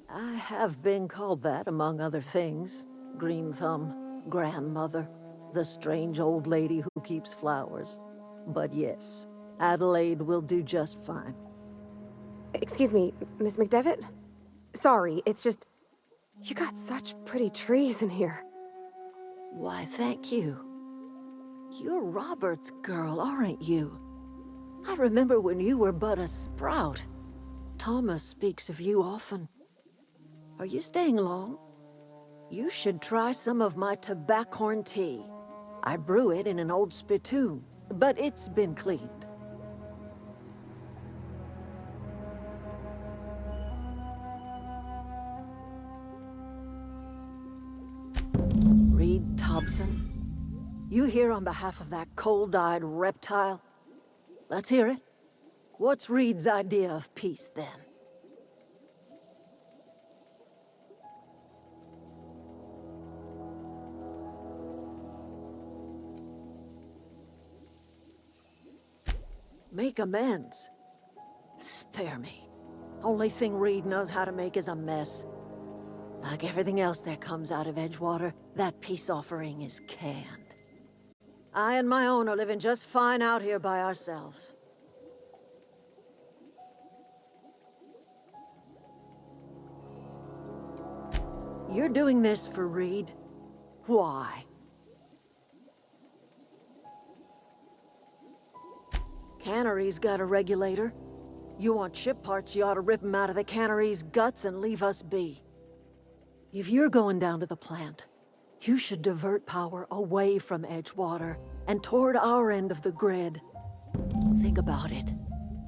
I have been called that, among other things. Green Thumb, grandmother, the strange old lady who keeps flowers. But yes, Adelaide will do just fine. Excuse me, Miss McDevitt? Sorry, it's just... You got such pretty trees in here. Why, thank you. You're Robert's girl, aren't you? I remember when you were but a sprout. Thomas speaks of you often. Are you staying long? You should try some of my tobaccorn tea. I brew it in an old spittoon, but it's been cleaned. Reed Thompson? You here on behalf of that cold-eyed reptile? Let's hear it. What's Reed's idea of peace, then? Make amends? Spare me. Only thing Reed knows how to make is a mess. Like everything else that comes out of Edgewater, that peace offering is canned. I and my own are living just fine out here by ourselves. You're doing this for Reed? Why? Cannery's got a regulator. You want ship parts, you ought to rip them out of the cannery's guts and leave us be. If you're going down to the plant, You should divert power away from Edgewater and toward our end of the grid. Think about it.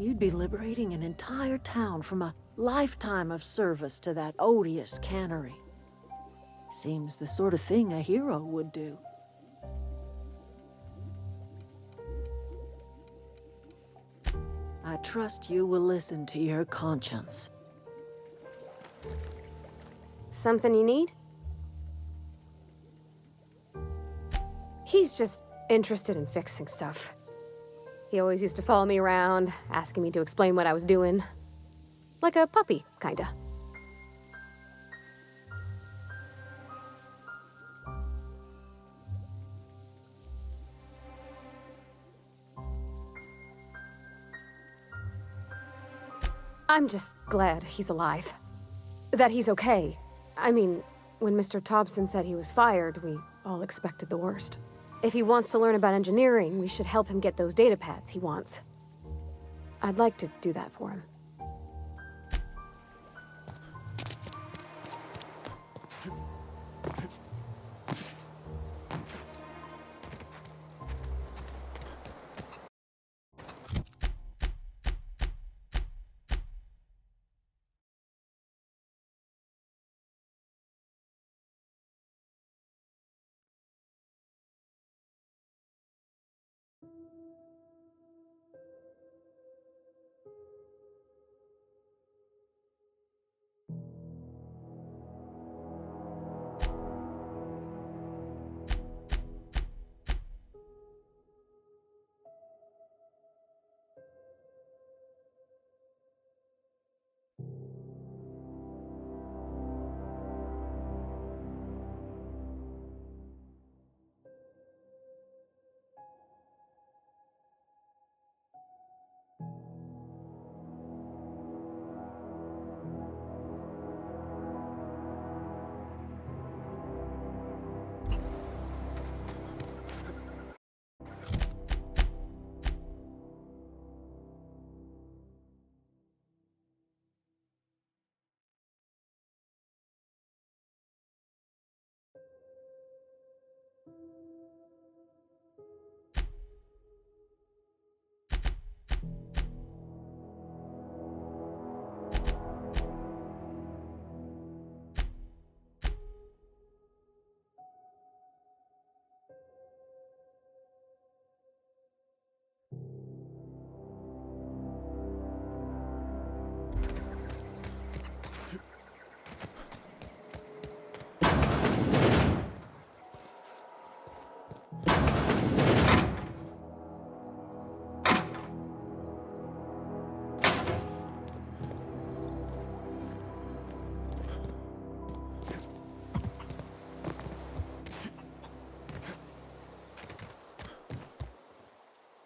You'd be liberating an entire town from a lifetime of service to that odious cannery. Seems the sort of thing a hero would do. I trust you will listen to your conscience. Something you need? He's just interested in fixing stuff. He always used to follow me around, asking me to explain what I was doing. Like a puppy, kinda. I'm just glad he's alive. That he's okay. I mean, when Mr. Thompson said he was fired, we all expected the worst. If he wants to learn about engineering, we should help him get those data pads he wants. I'd like to do that for him.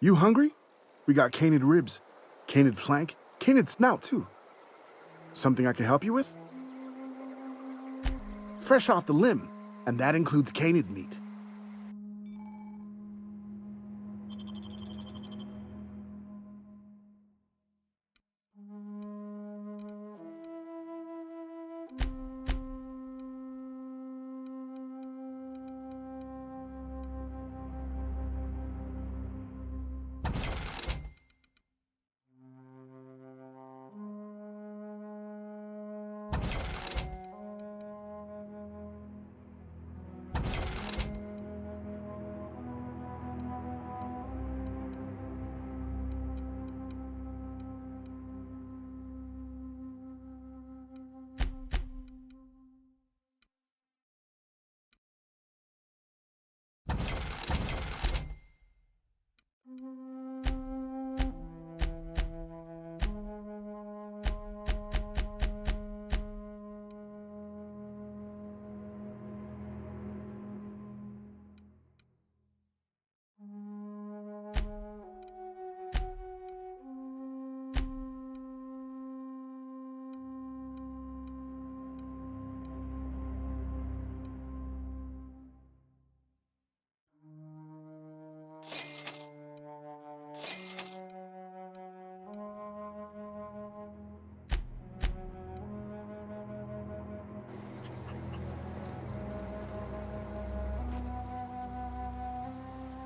You hungry? We got canid ribs, canid flank, canid snout too. Something I can help you with? Fresh off the limb, and that includes canid meat.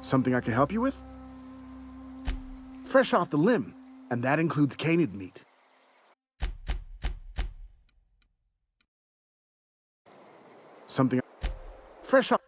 Something I can help you with? Fresh off the limb, and that includes canid meat. Something fresh off.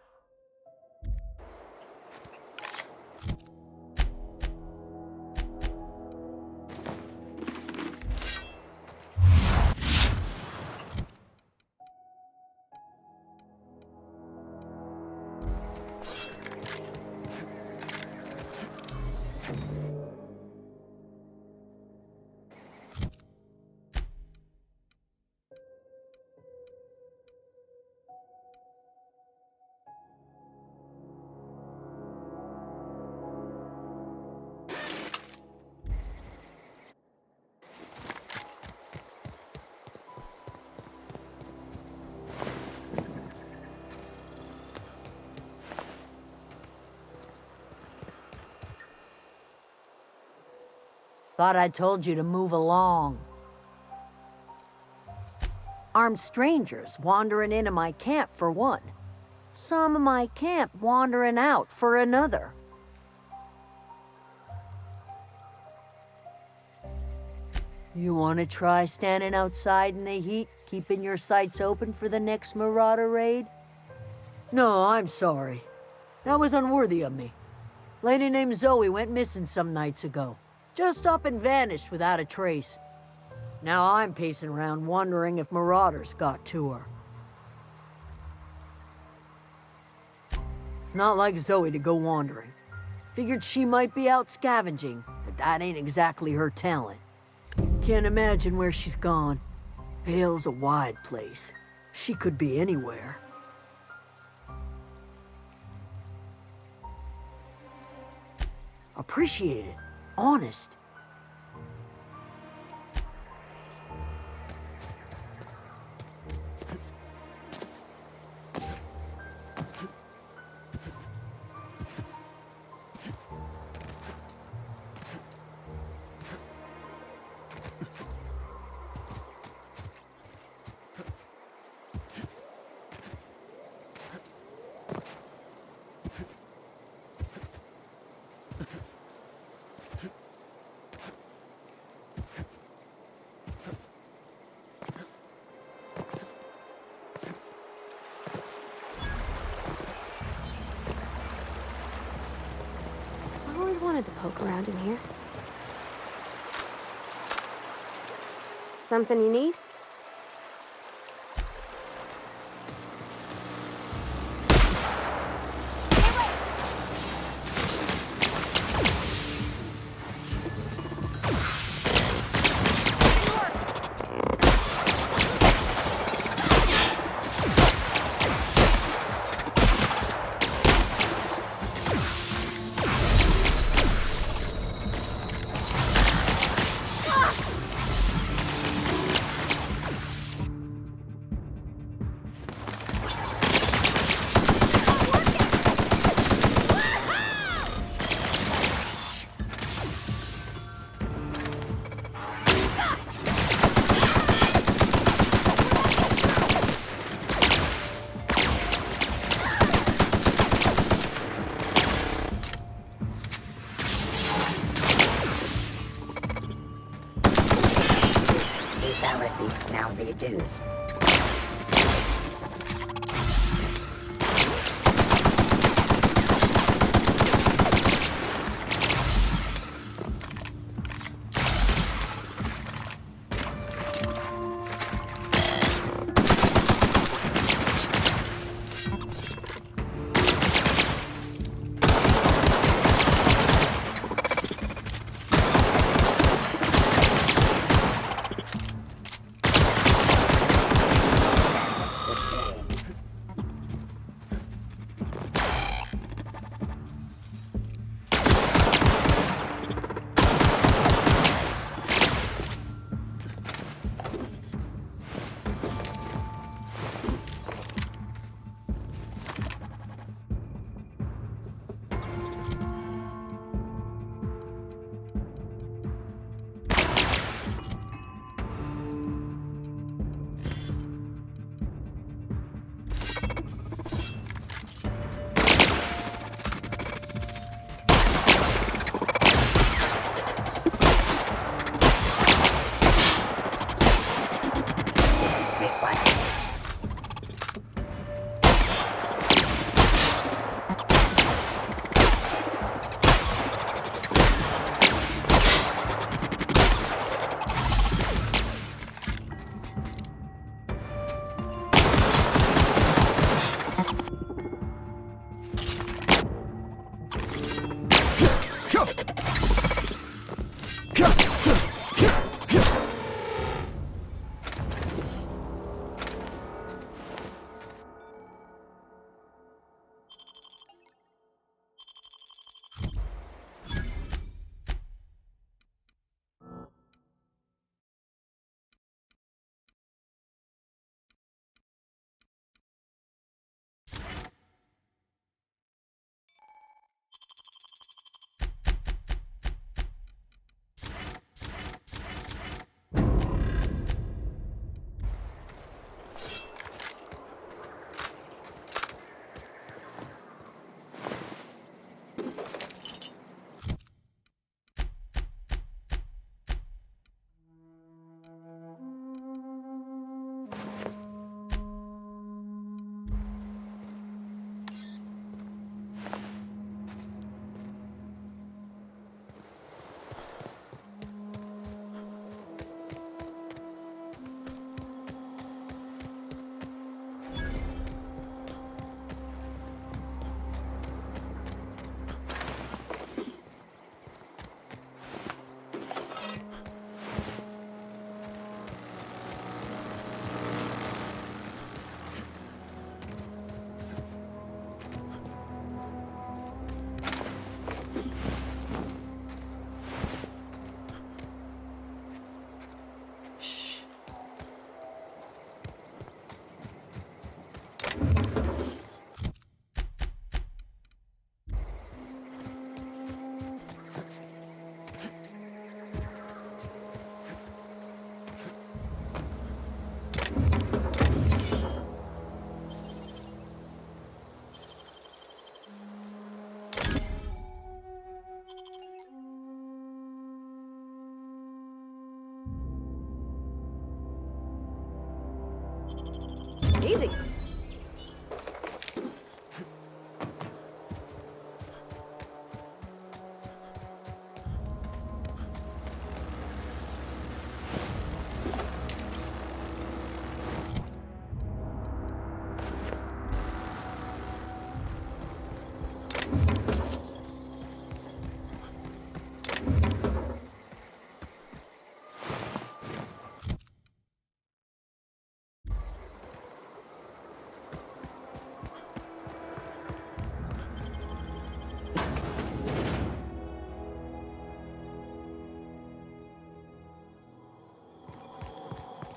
Thought I told you to move along. Armed strangers wandering into my camp for one. Some of my camp wandering out for another. You want to try standing outside in the heat, keeping your sights open for the next Marauder raid? No, I'm sorry. That was unworthy of me. Lady named Zoe went missing some nights ago. Just up and vanished without a trace. Now I'm pacing around wondering if Marauders got to her. It's not like Zoe to go wandering. Figured she might be out scavenging, but that ain't exactly her talent. Can't imagine where she's gone. Vale's a wide place. She could be anywhere. Appreciate it. Honest. I always wanted to poke around in here. Something you need? Lethality now reduced.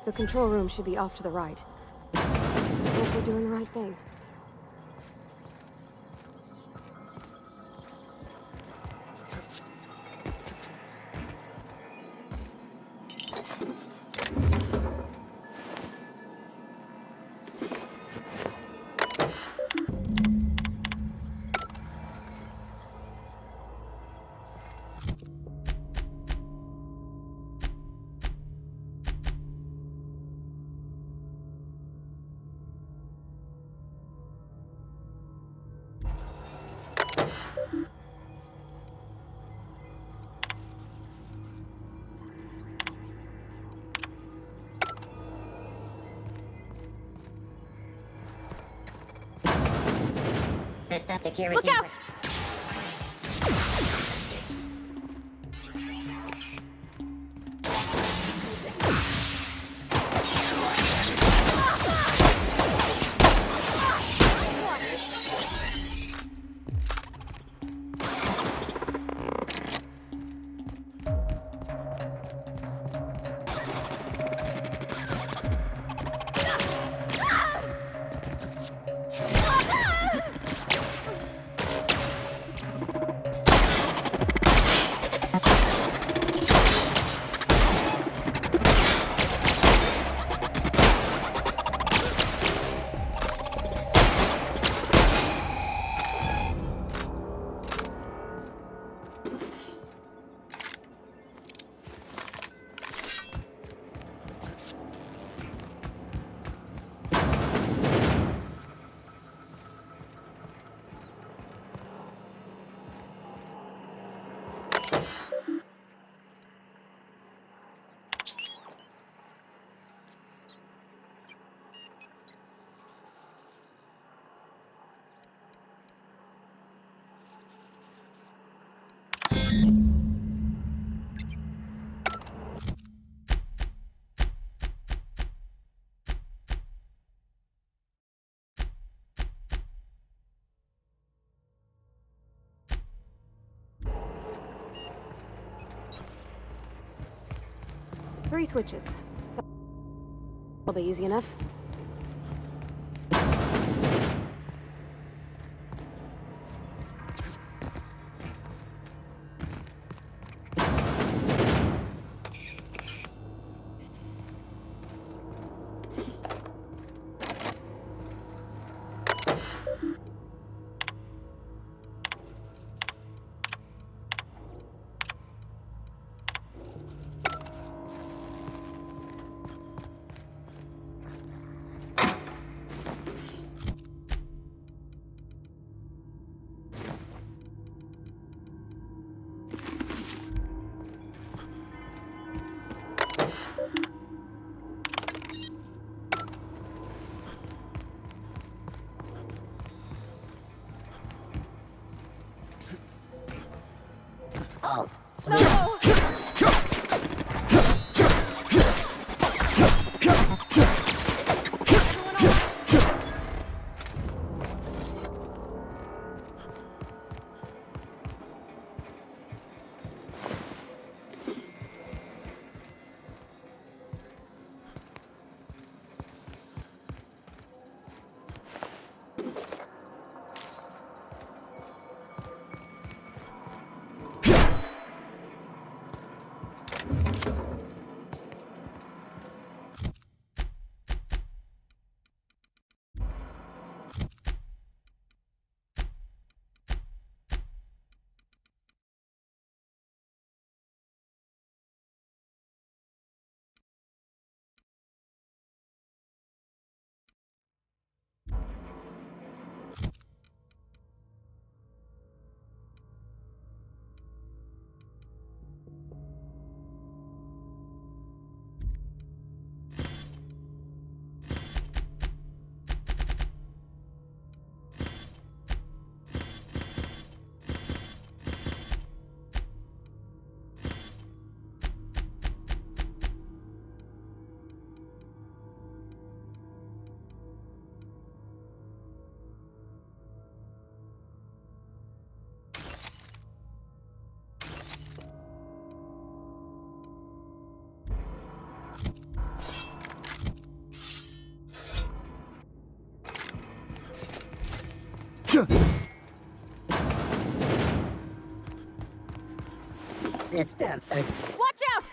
The control room should be off to the right. I hope we're doing the right thing. System security. Look out! Three switches. That'll be easy enough. Oh, No! Systems are... Watch out!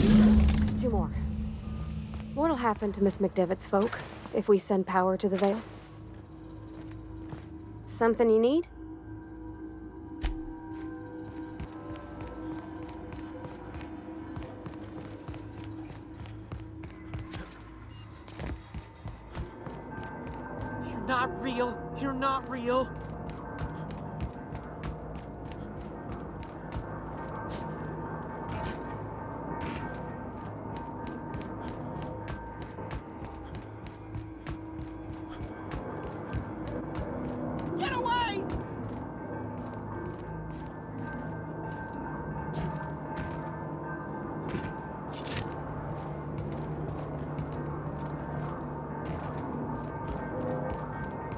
There's 2 more. What'll happen to Miss McDevitt's folk if we send power to the Vale? Something you need? You're not real. You're not real. Get away!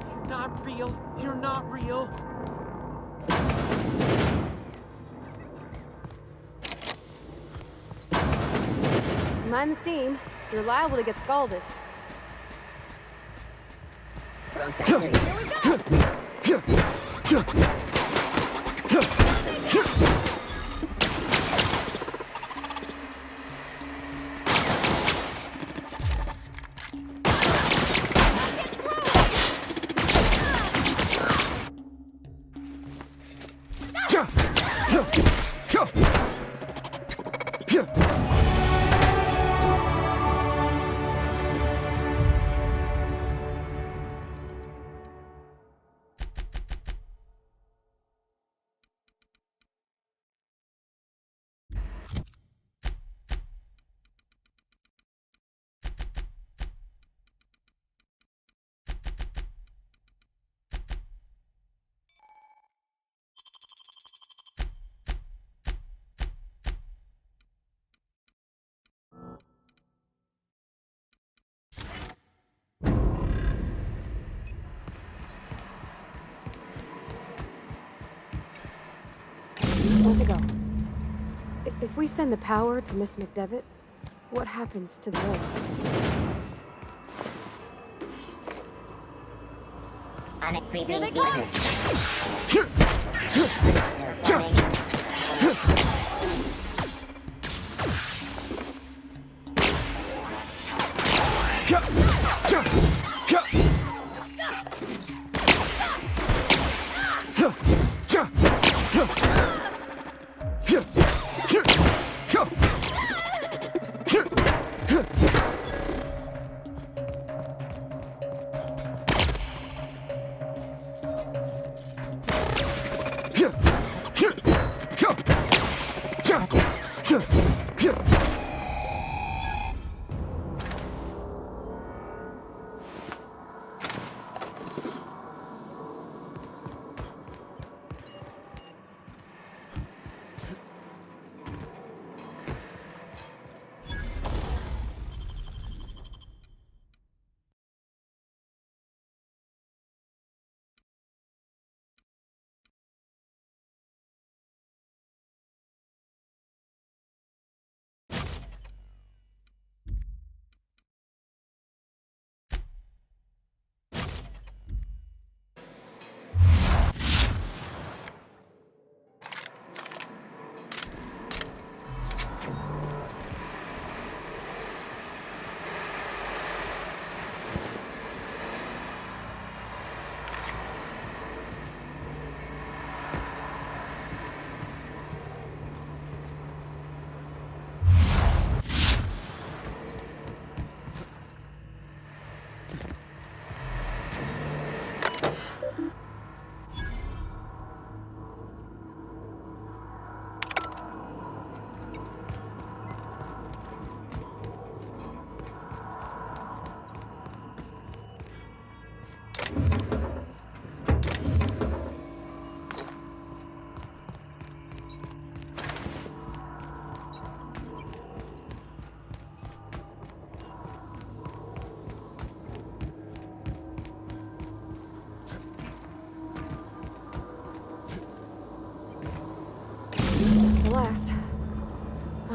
You're not real. You're not real. Mind the steam. You're liable to get scalded. Processes. Here we go! Want to go. If we send the power to Miss McDevitt, what happens to the Vale? Unexpected Here they come!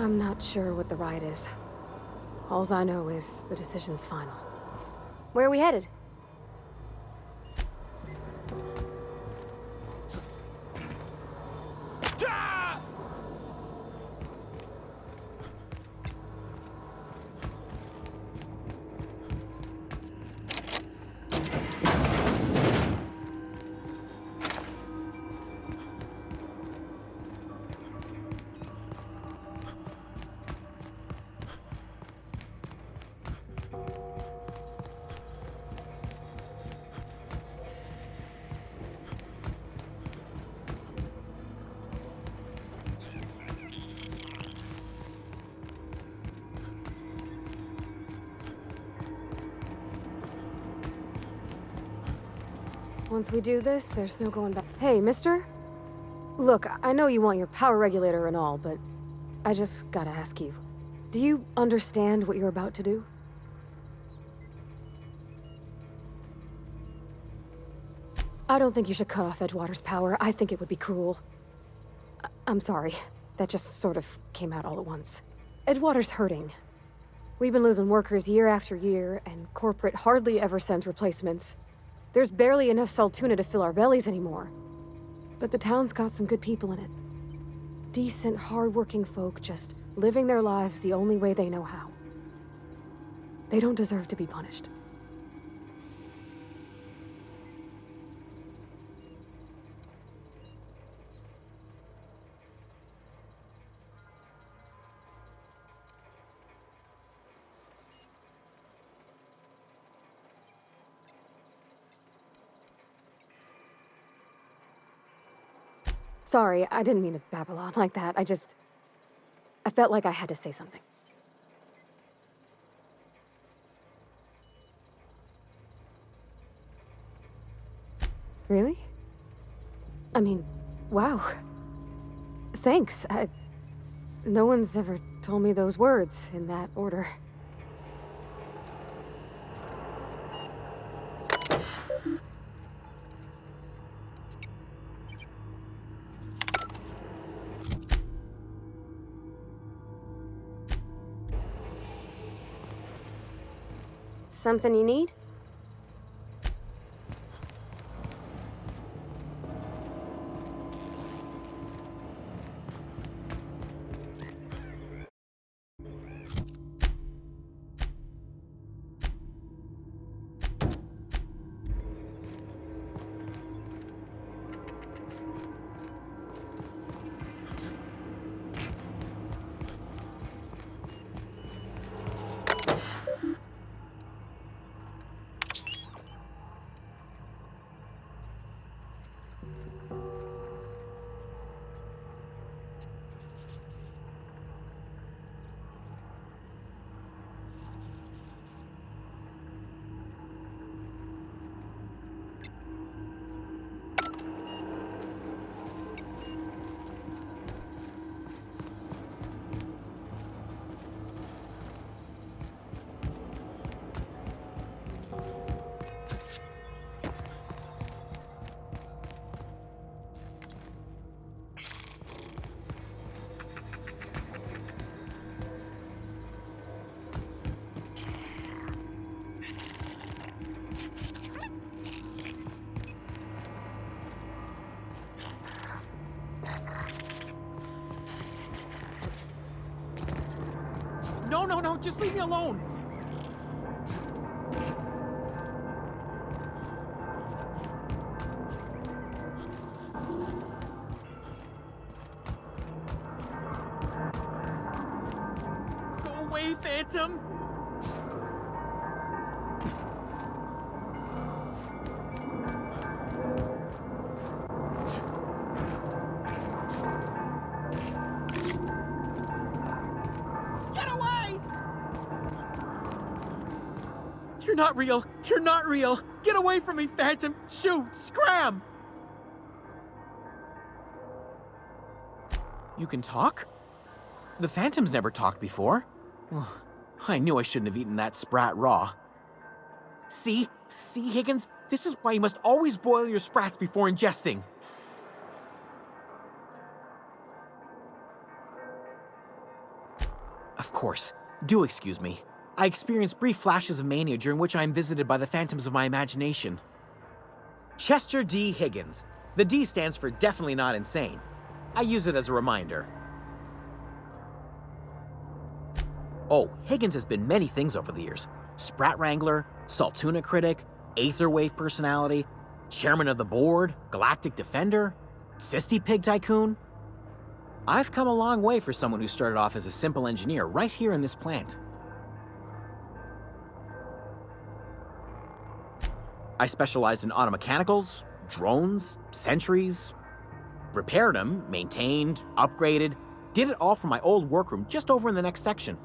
I'm not sure what the ride is. Alls I know is the decision's final. Where are we headed? Once we do this, there's no going back. Hey, mister? Look, I know you want your power regulator and all, but I just gotta ask you. Do you understand what you're about to do? I don't think you should cut off Edgewater's power. I think it would be cruel. I'm sorry. That just sort of came out all at once. Edgewater's hurting. We've been losing workers year after year, and corporate hardly ever sends replacements. There's barely enough Saltuna to fill our bellies anymore. But the town's got some good people in it. Decent, hard-working folk just living their lives the only way they know how. They don't deserve to be punished. Sorry, I didn't mean to babble on like that. I felt like I had to say something. Really? I mean, wow. Thanks. No one's ever told me those words in that order. Something you need? No, just leave me alone! Go away, Phantom! Get away! You're not real! You're not real! Get away from me, Phantom! Shoot! Scram! You can talk? The Phantom's never talked before. I knew I shouldn't have eaten that sprat raw. See? See, Higgins? This is why you must always boil your sprats before ingesting. Of course. Do excuse me. I experience brief flashes of mania during which I am visited by the phantoms of my imagination. Chester D. Higgins. The D stands for definitely not insane. I use it as a reminder. Oh, Higgins has been many things over the years. Sprat Wrangler, Saltuna Critic, Aetherwave Personality, Chairman of the Board, Galactic Defender, Sisty Pig Tycoon. I've come a long way for someone who started off as a simple engineer right here in this plant. I specialized in automechanicals, drones, sentries, repaired them, maintained, upgraded, did it all from my old workroom just over in the next section.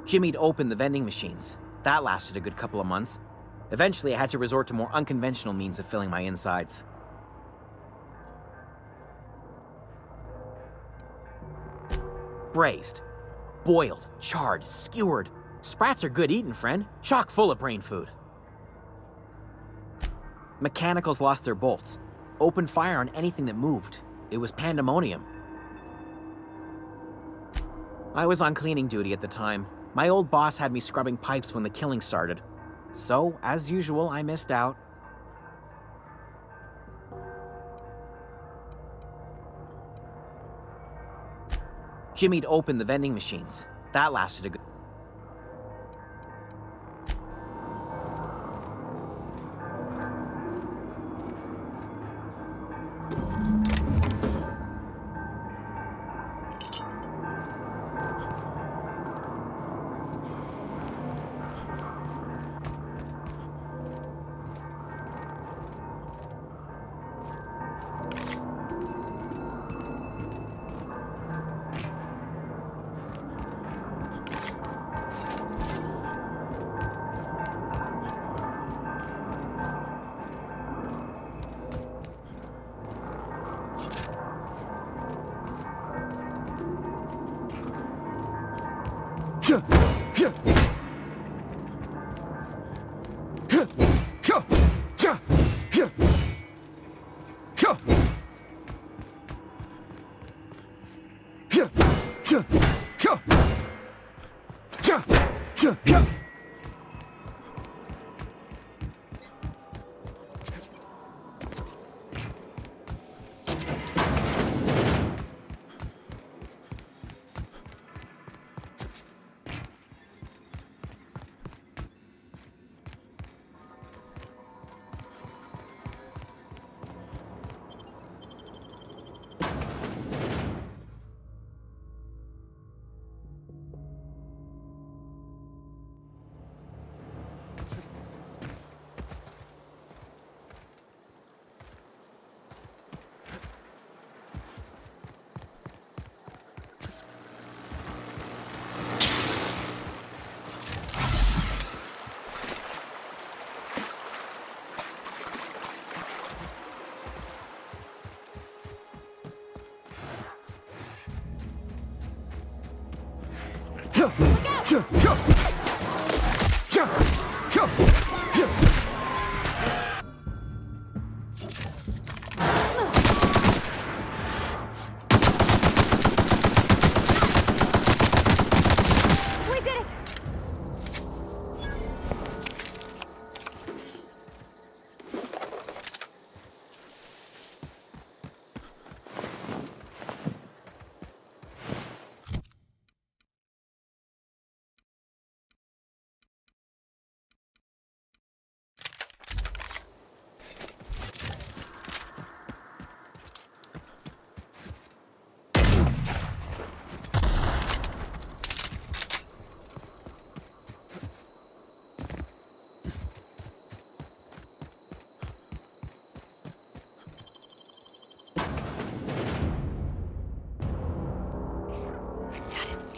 Jimmy'd opened the vending machines. That lasted a good couple of months. Eventually, I had to resort to more unconventional means of filling my insides. Braised, boiled, charred, skewered. Sprats are good eating, friend. Chock full of brain food. Mechanicals lost their bolts. Opened fire on anything that moved. It was pandemonium. I was on cleaning duty at the time. My old boss had me scrubbing pipes when the killing started. So, as usual, I missed out. Jimmy'd opened the vending machines. That lasted a good...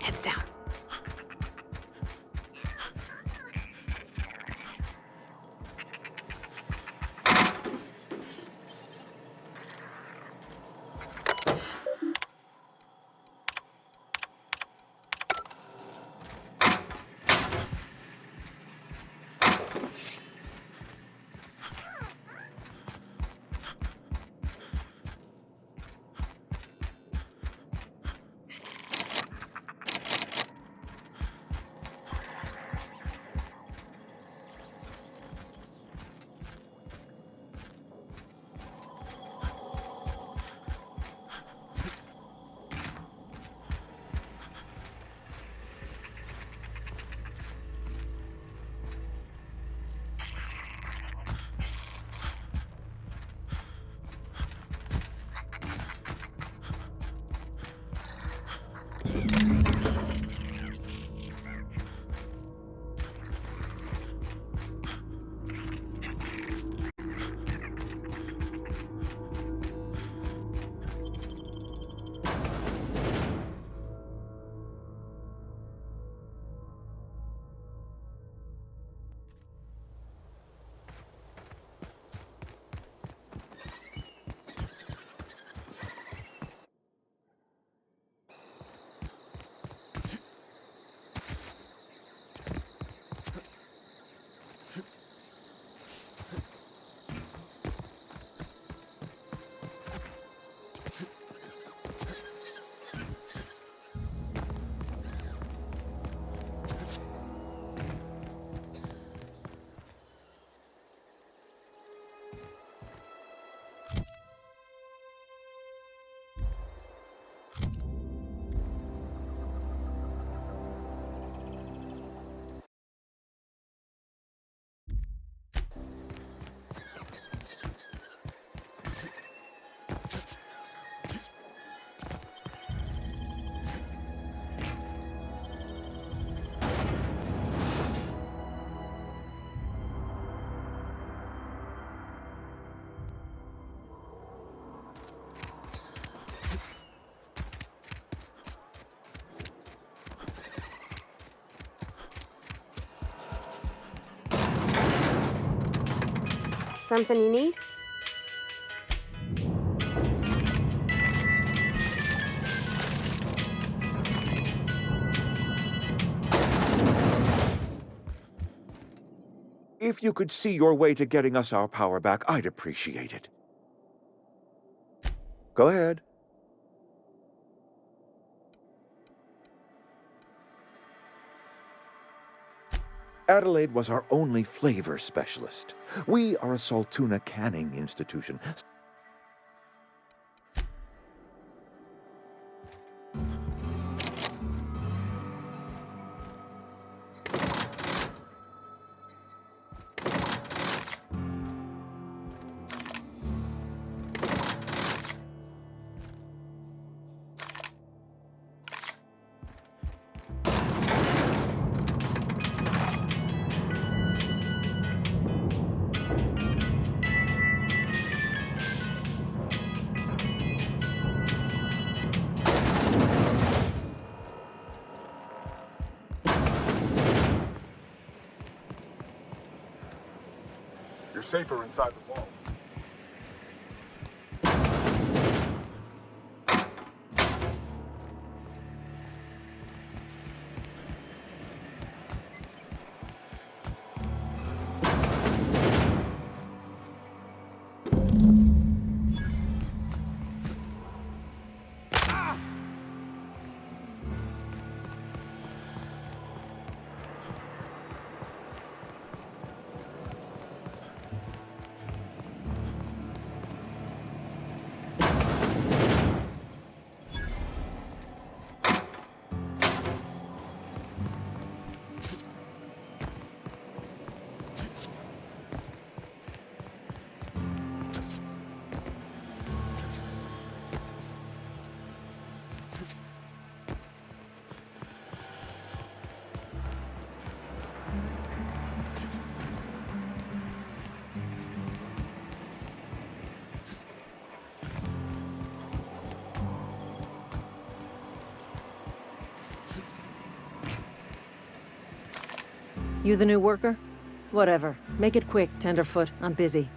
Heads down. Something you need? If you could see your way to getting us our power back, I'd appreciate it. Go ahead. Adelaide was our only flavor specialist. We are a Saltuna canning institution. You're safer inside the wall. You the new worker? Whatever. Make it quick, Tenderfoot. I'm busy.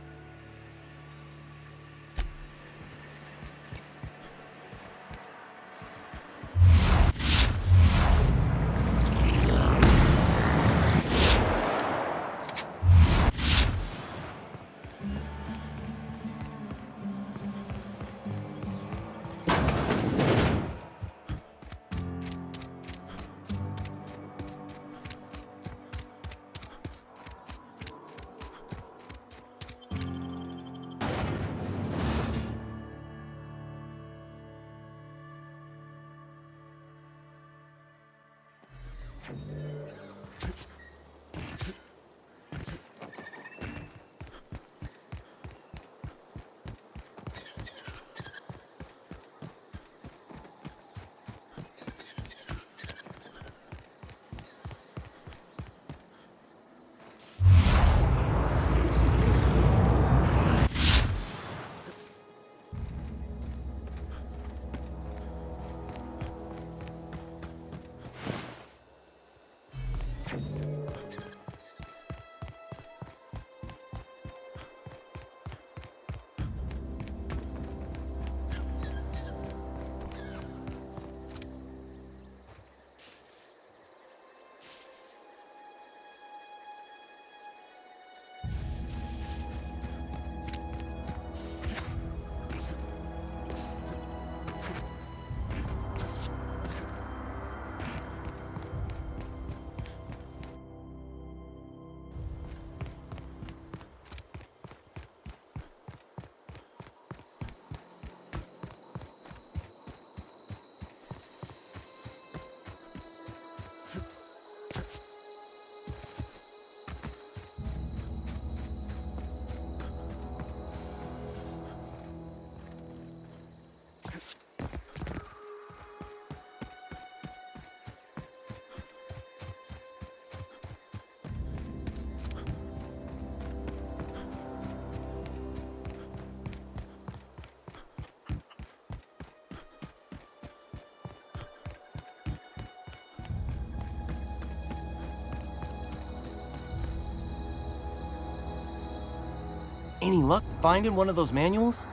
Any luck finding one of those manuals?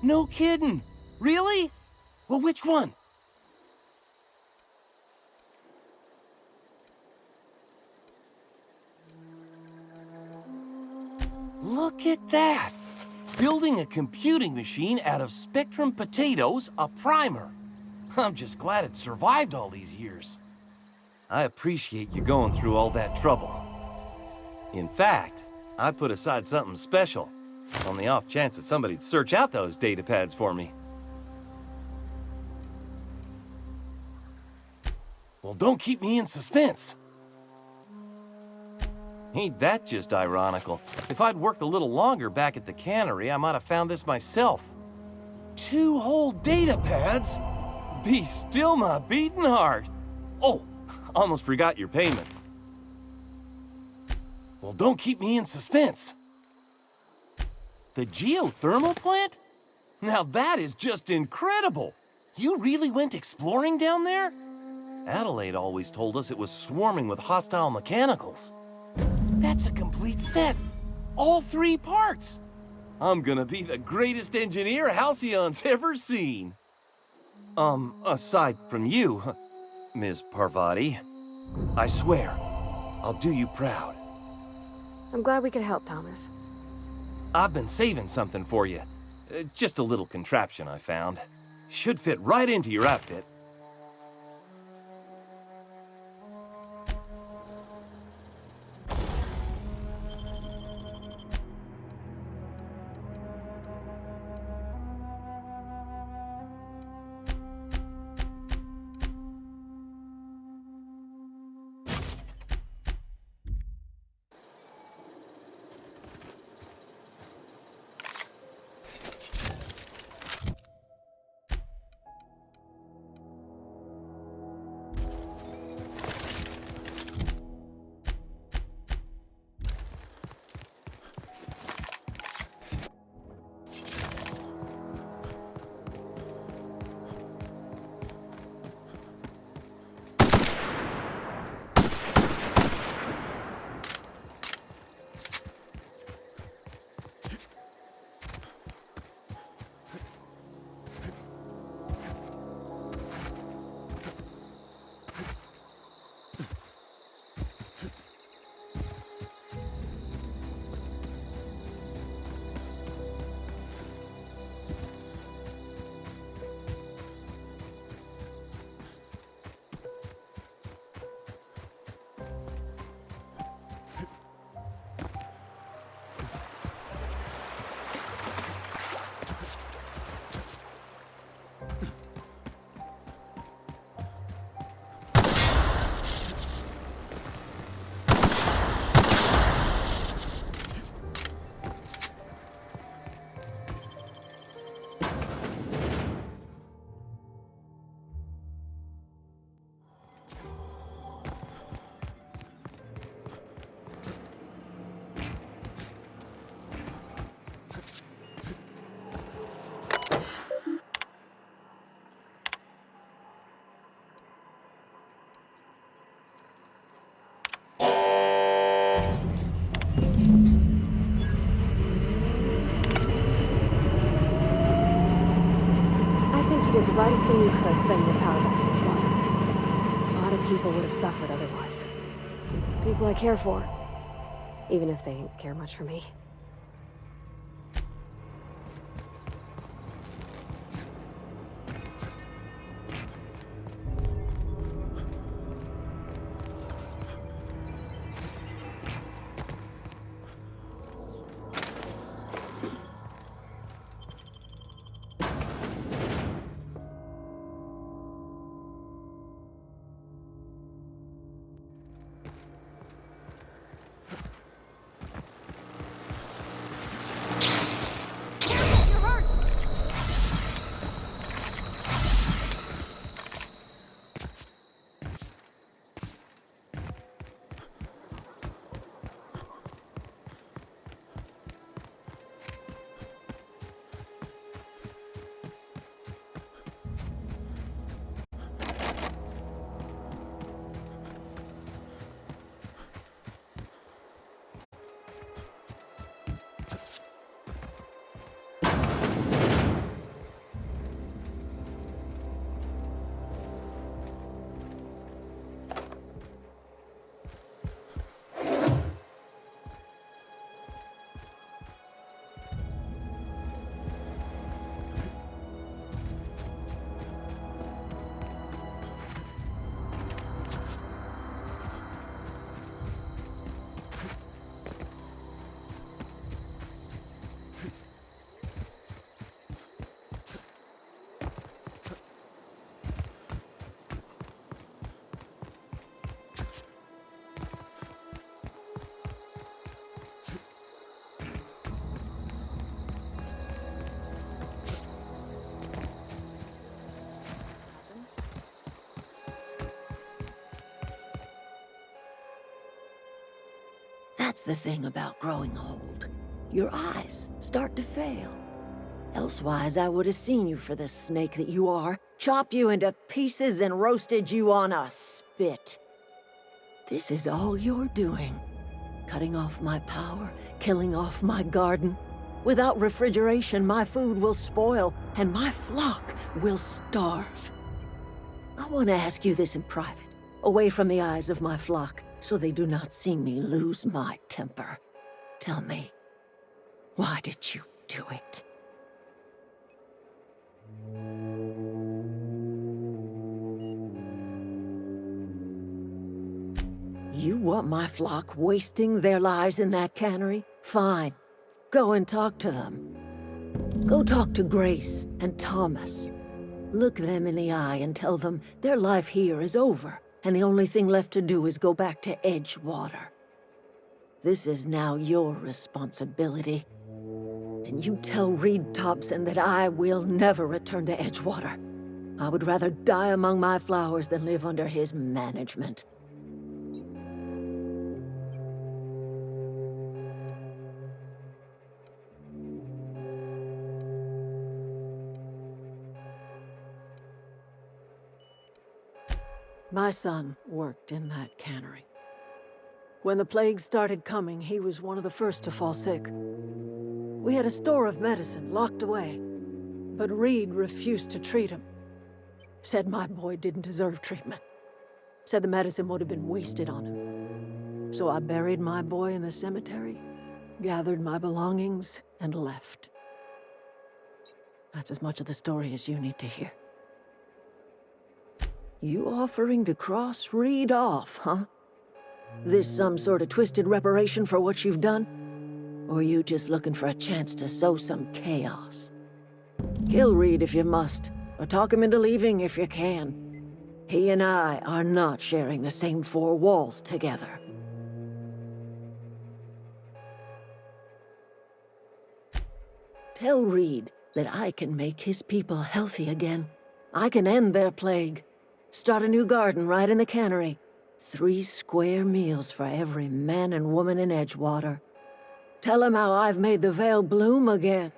No kidding! Really? Well, which one? Look at that! Building a computing machine out of Spectrum potatoes, a primer. I'm just glad it survived all these years. I appreciate you going through all that trouble. In fact, I put aside something special, on the off chance that somebody'd search out those data pads for me. Well, don't keep me in suspense. Ain't that just ironical? If I'd worked a little longer back at the cannery, I might have found this myself. 2 whole data pads? Be still my beating heart. Oh, almost forgot your payment. Well, don't keep me in suspense. The geothermal plant? Now that is just incredible. You really went exploring down there? Adelaide always told us it was swarming with hostile mechanicals. That's a complete set. All 3 parts. I'm gonna be the greatest engineer Halcyon's ever seen. Aside from you, Ms. Parvati, I swear, I'll do you proud. I'm glad we could help, Thomas. I've been saving something for you. Just a little contraption I found. Should fit right into your outfit. did the rightest thing you could, sending the power back to Edgewater. A lot of people would have suffered otherwise. People I care for, even if they don't care much for me. That's the thing about growing old. Your eyes start to fail. Elsewise, I would have seen you for the snake that you are, chopped you into pieces and roasted you on a spit. This is all you're doing. Cutting off my power, killing off my garden. Without refrigeration, my food will spoil, and my flock will starve. I want to ask you this in private, away from the eyes of my flock, so they do not see me lose my temper. Tell me, why did you do it? You want my flock wasting their lives in that cannery? Fine. Go and talk to them. Go talk to Grace and Thomas. Look them in the eye and tell them their life here is over, and the only thing left to do is go back to Edgewater. This is now your responsibility. And you tell Reed Thompson that I will never return to Edgewater. I would rather die among my flowers than live under his management. My son worked in that cannery. When the plague started coming, he was one of the first to fall sick. We had a store of medicine locked away, but Reed refused to treat him. Said my boy didn't deserve treatment. Said the medicine would have been wasted on him. So I buried my boy in the cemetery, gathered my belongings, and left. That's as much of the story as you need to hear. You offering to cross Reed off, huh? This some sort of twisted reparation for what you've done? Or you just looking for a chance to sow some chaos? Kill Reed if you must, or talk him into leaving if you can. He and I are not sharing the same four walls together. Tell Reed that I can make his people healthy again. I can end their plague. Start a new garden right in the cannery. 3 square meals for every man and woman in Edgewater. Tell him how I've made the Vale bloom again.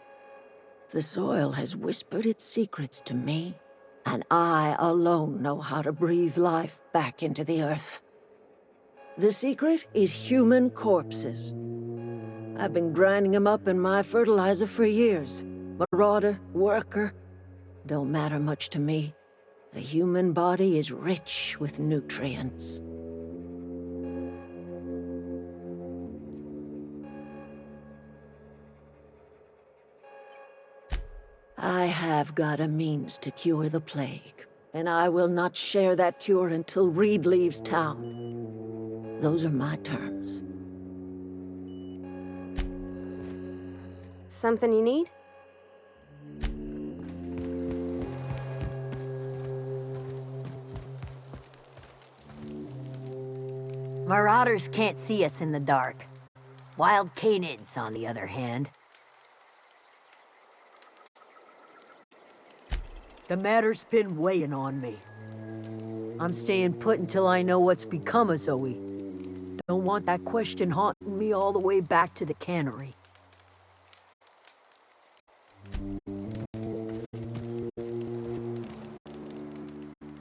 The soil has whispered its secrets to me, and I alone know how to breathe life back into the earth. The secret is human corpses. I've been grinding them up in my fertilizer for years. Marauder, worker. don't matter much to me. The human body is rich with nutrients. I have got a means to cure the plague, and I will not share that cure until Reed leaves town. Those are my terms. Something you need? Marauders can't see us in the dark. Wild canids, on the other hand. The matter's been weighing on me. I'm staying put until I know what's become of Zoe. Don't want that question haunting me all the way back to the cannery.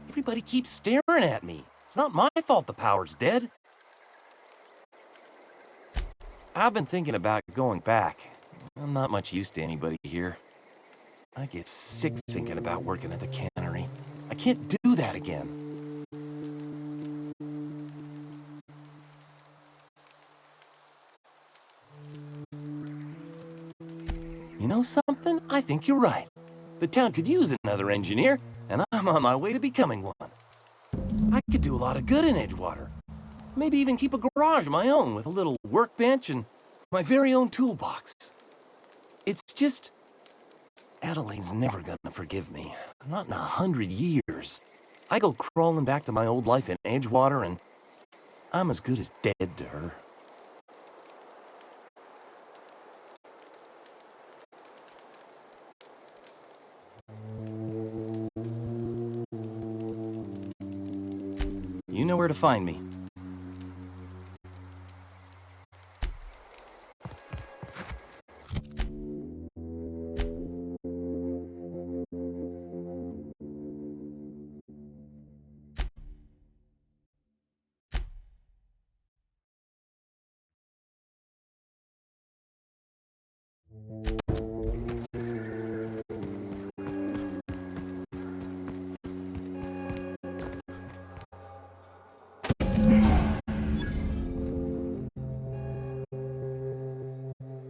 Everybody keeps staring at me. It's not my fault the power's dead. I've been thinking about going back. I'm not much use to anybody here. I get sick thinking about working at the cannery. I can't do that again. You know something? I think you're right. The town could use another engineer, and I'm on my way to becoming one. I could do a lot of good in Edgewater. Maybe even keep a garage of my own with a little workbench and my very own toolbox. It's just... Adelaine's never gonna forgive me. Not in 100 years. I go crawling back to my old life in Edgewater, and I'm as good as dead to her. You know where to find me.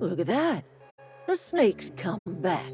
Look at that. The snake's come back.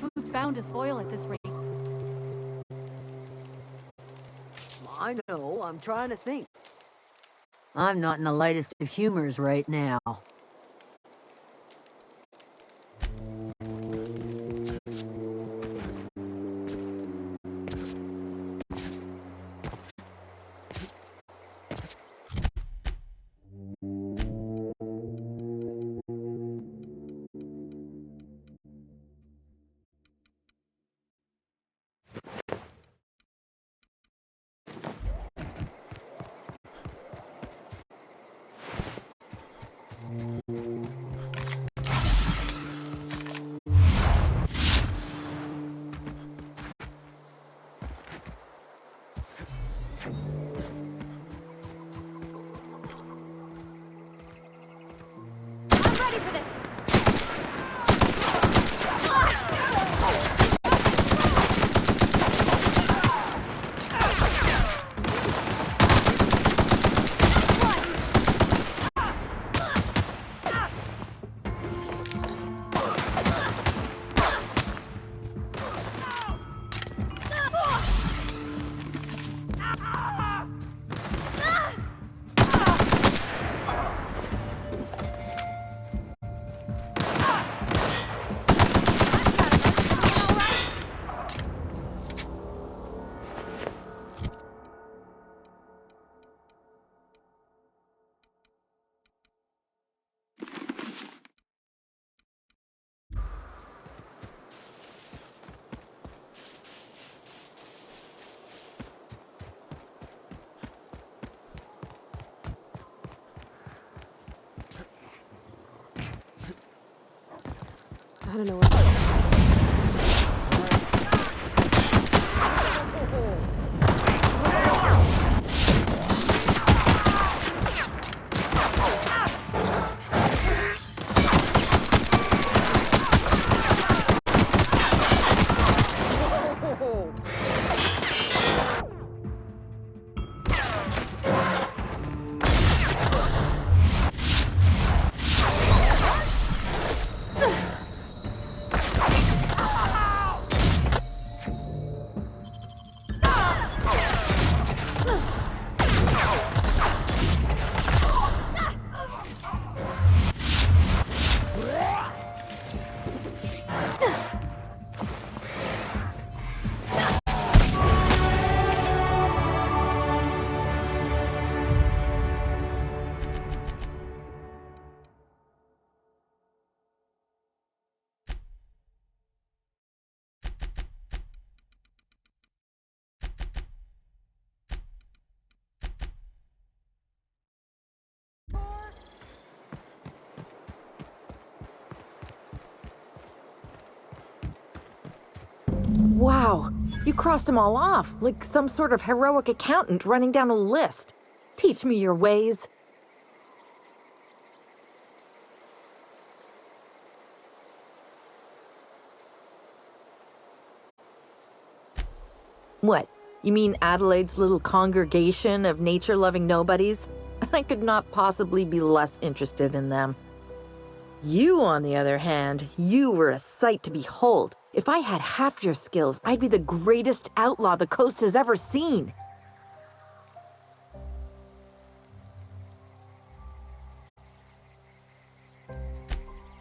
Food's bound to spoil at this rate. I know, I'm trying to think. I'm not in the lightest of humors right now. I don't know what. Wow, you crossed them all off, like some sort of heroic accountant running down a list. Teach me your ways. What? You mean Adelaide's little congregation of nature-loving nobodies? I could not possibly be less interested in them. You, on the other hand, you were a sight to behold. If I had half your skills, I'd be the greatest outlaw the coast has ever seen.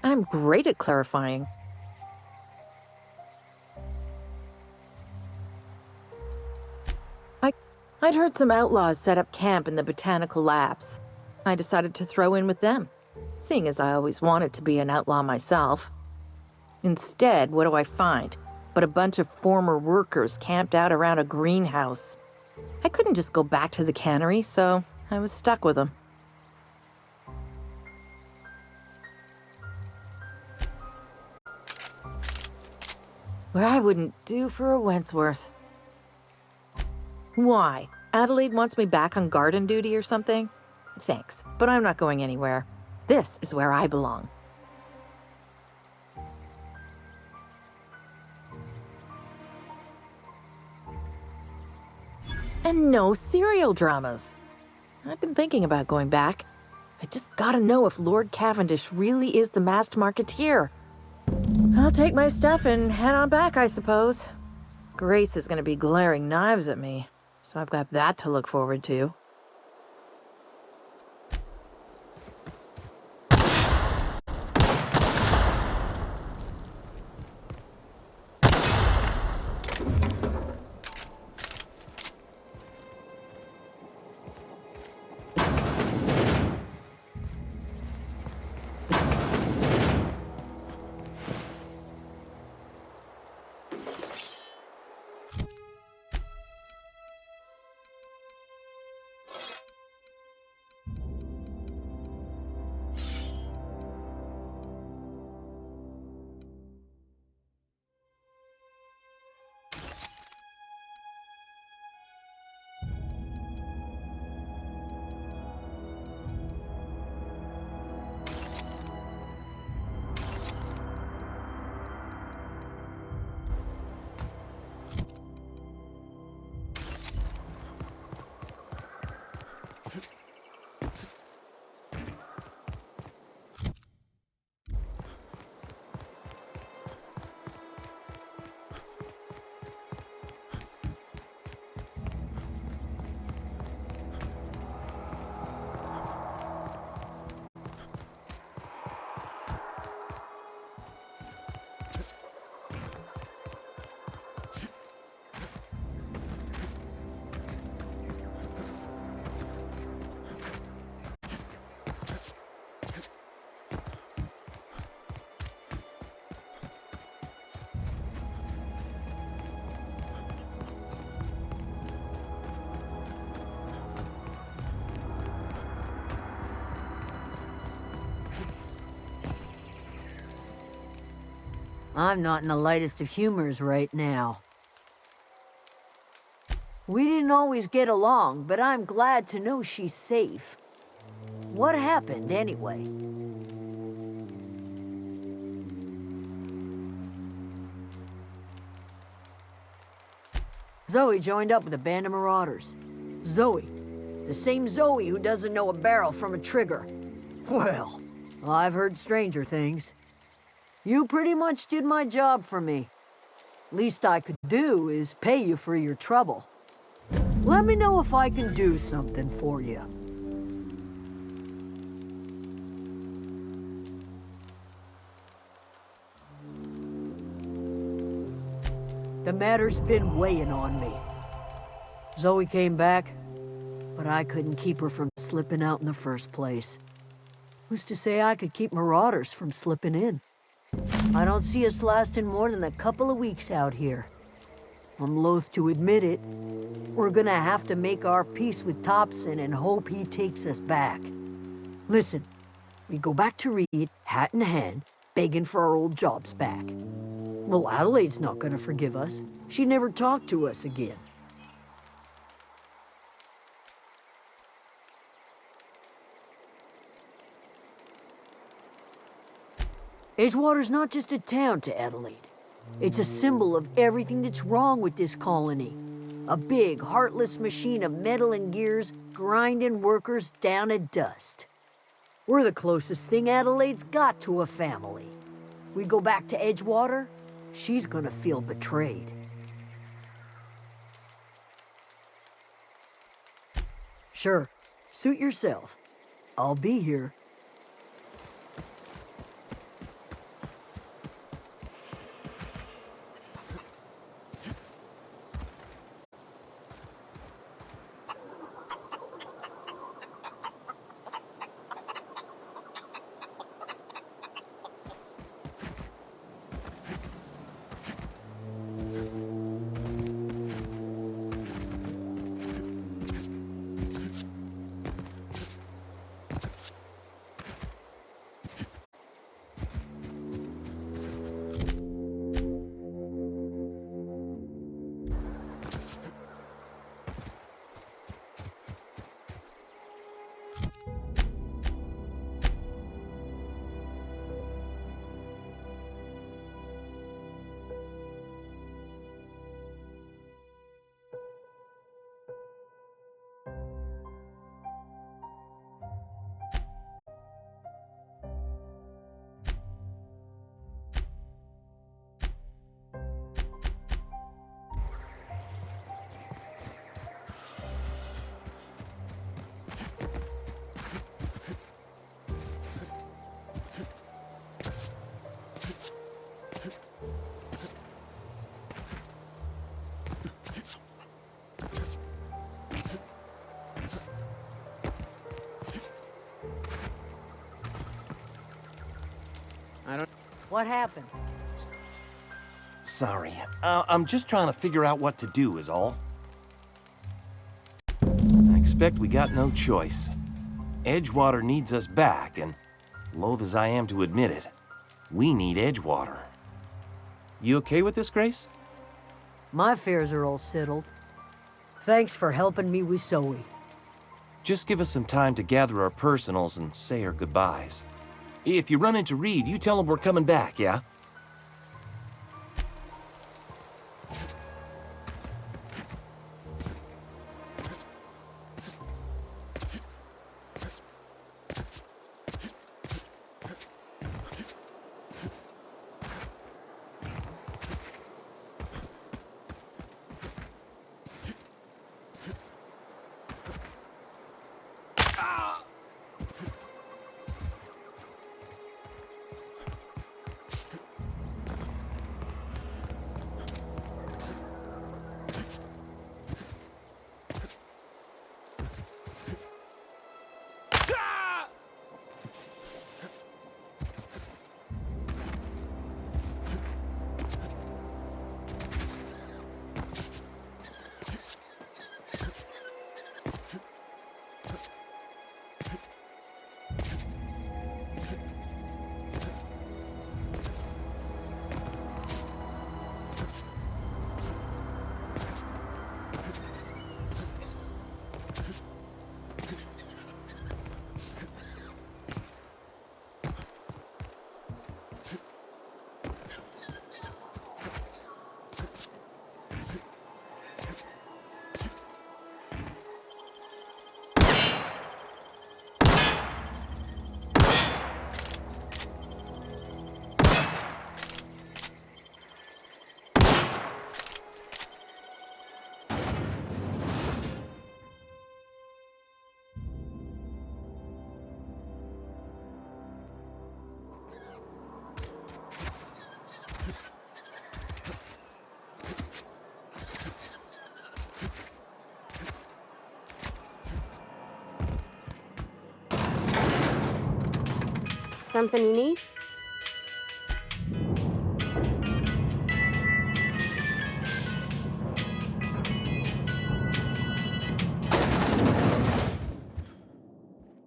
I'm great at clarifying. I'd heard some outlaws set up camp in the botanical labs. I decided to throw in with them, seeing as I always wanted to be an outlaw myself. Instead, what do I find? But a bunch of former workers camped out around a greenhouse. I couldn't just go back to the cannery, so I was stuck with them. What I wouldn't do for a Wentworth. Why? Adelaide wants me back on garden duty or something? Thanks, but I'm not going anywhere. This is where I belong. And no serial dramas. I've been thinking about going back. I just gotta know if Lord Cavendish really is the masked marketeer. I'll take my stuff and head on back, I suppose. Grace is gonna be glaring knives at me, so I've got that to look forward to. I'm not in the lightest of humors right now. We didn't always get along, but I'm glad to know she's safe. What happened, anyway? Zoe joined up with a band of marauders. Zoe. The same Zoe who doesn't know a barrel from a trigger. Well, I've heard stranger things. You pretty much did my job for me. Least I could do is pay you for your trouble. Let me know if I can do something for you. The matter's been weighing on me. Zoe came back, but I couldn't keep her from slipping out in the first place. Who's to say I could keep marauders from slipping in? I don't see us lasting more than a couple of weeks out here. I'm loath to admit it. We're gonna have to make our peace with Thompson and hope he takes us back. Listen, we go back to Reed, hat in hand, begging for our old jobs back. Well, Adelaide's not gonna forgive us. She never talked to us again. Edgewater's not just a town to Adelaide. It's a symbol of everything that's wrong with this colony. A big, heartless machine of metal and gears grinding workers down to dust. We're the closest thing Adelaide's got to a family. We go back to Edgewater, she's gonna feel betrayed. Sure, suit yourself. I'll be here. What happened? Sorry. I'm just trying to figure out what to do is all. I expect we got no choice. Edgewater needs us back, and loath as I am to admit it, we need Edgewater. You okay with this, Grace? My affairs are all settled. Thanks for helping me with Zoe. Just give us some time to gather our personals and say our goodbyes. If you run into Reed, you tell him we're coming back, yeah? Something you need?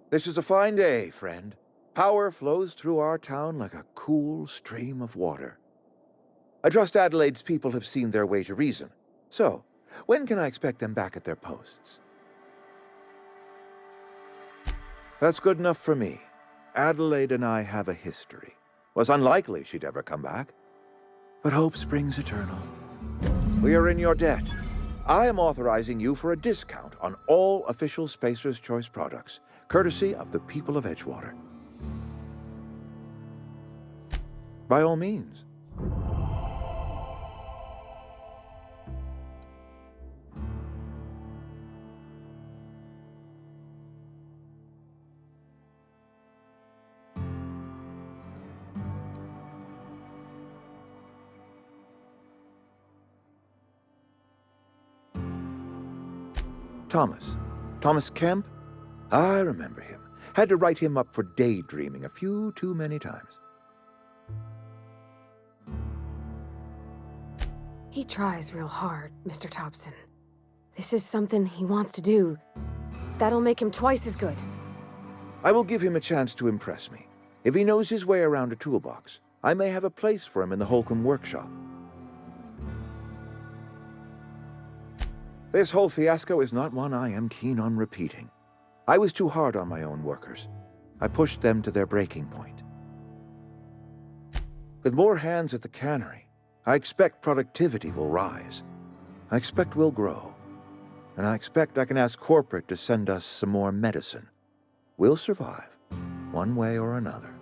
This is a fine day, friend. Power flows through our town like a cool stream of water. I trust Adelaide's people have seen their way to reason. So, when can I expect them back at their posts? That's good enough for me. Adelaide and I have a history. Was unlikely she'd ever come back. But hope springs eternal. We are in your debt. I am authorizing you for a discount on all official Spacer's Choice products, courtesy of the people of Edgewater. By all means. Thomas Kemp? I remember him. Had to write him up for daydreaming a few too many times. He tries real hard, Mr. Thompson. This is something he wants to do. That'll make him twice as good. I will give him a chance to impress me. If he knows his way around a toolbox, I may have a place for him in the Holcomb workshop. This whole fiasco is not one I am keen on repeating. I was too hard on my own workers. I pushed them to their breaking point. With more hands at the cannery, I expect productivity will rise. I expect we'll grow. And I expect I can ask corporate to send us some more medicine. We'll survive, one way or another.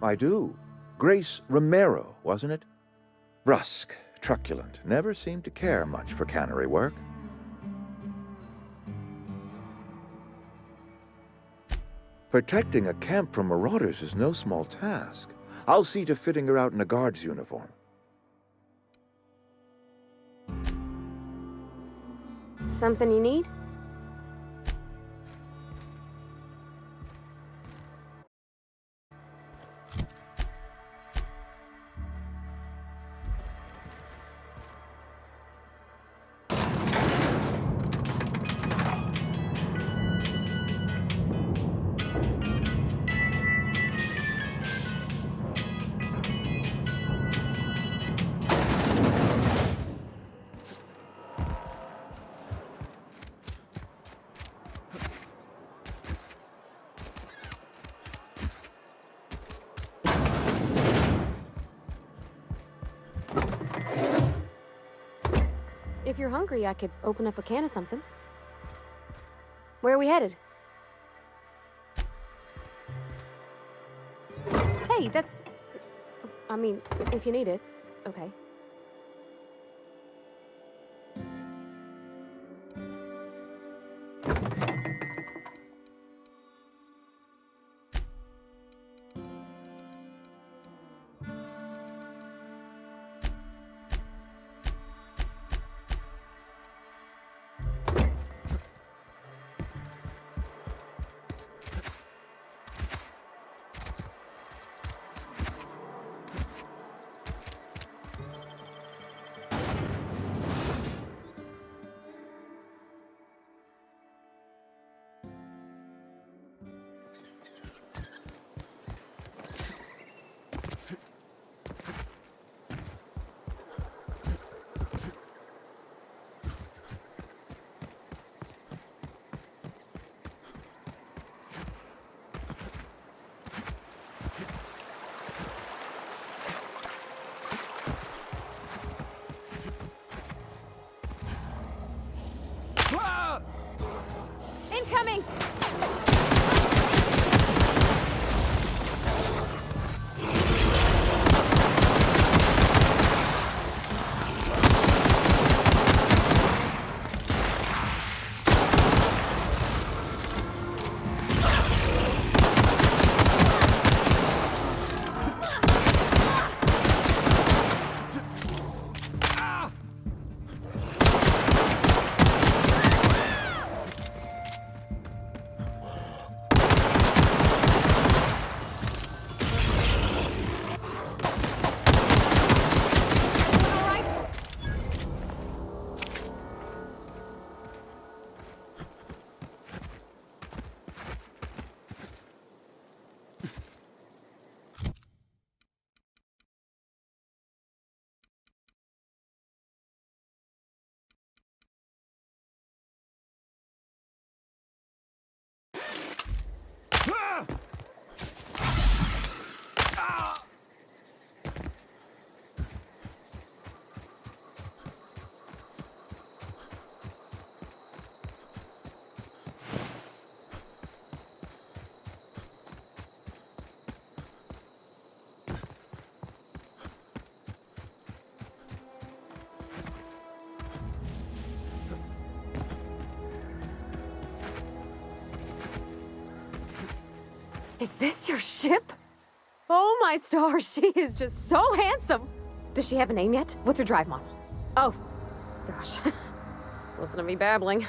I do. Grace Romero, wasn't it? Brusque, truculent, never seemed to care much for cannery work. Protecting a camp from marauders is no small task. I'll see to fitting her out in a guard's uniform. Something you need? If you're hungry, I could open up a can of something. Where are we headed? Hey, that's... I mean, if you need it, okay. Is this your ship? Oh my stars, she is just so handsome. Does she have a name yet? What's her drive model? Oh, gosh. Listen to me babbling.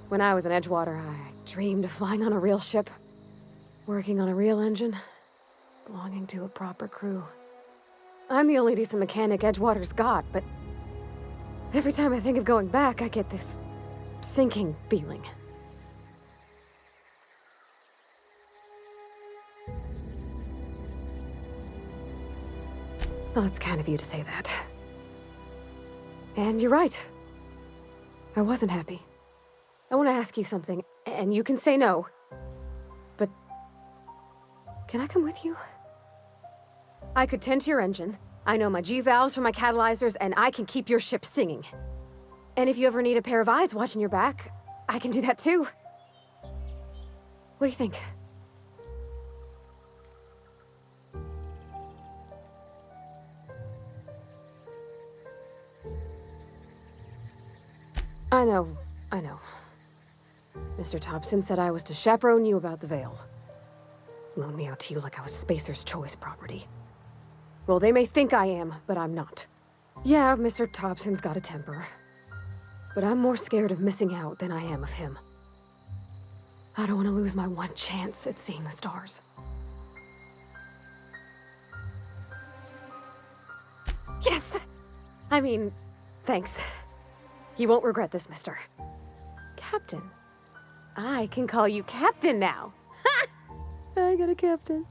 When I was in Edgewater, I dreamed of flying on a real ship, working on a real engine, belonging to a proper crew. I'm the only decent mechanic Edgewater's got, but every time I think of going back, I get this sinking feeling. Well, it's kind of you to say that. And you're right. I wasn't happy. I want to ask you something, and you can say no. But can I come with you? I could tend to your engine. I know my G-valves from my catalyzers, and I can keep your ship singing. And if you ever need a pair of eyes watching your back, I can do that too. What do you think? I know. Mr. Thompson said I was to chaperone you about the Veil. Loan me out to you like I was Spacer's Choice property. Well, they may think I am, but I'm not. Yeah, Mr. Thompson's got a temper. But I'm more scared of missing out than I am of him. I don't want to lose my one chance at seeing the stars. Yes! I mean, thanks. You won't regret this, mister. Captain. I can call you Captain now. Ha! I got a captain.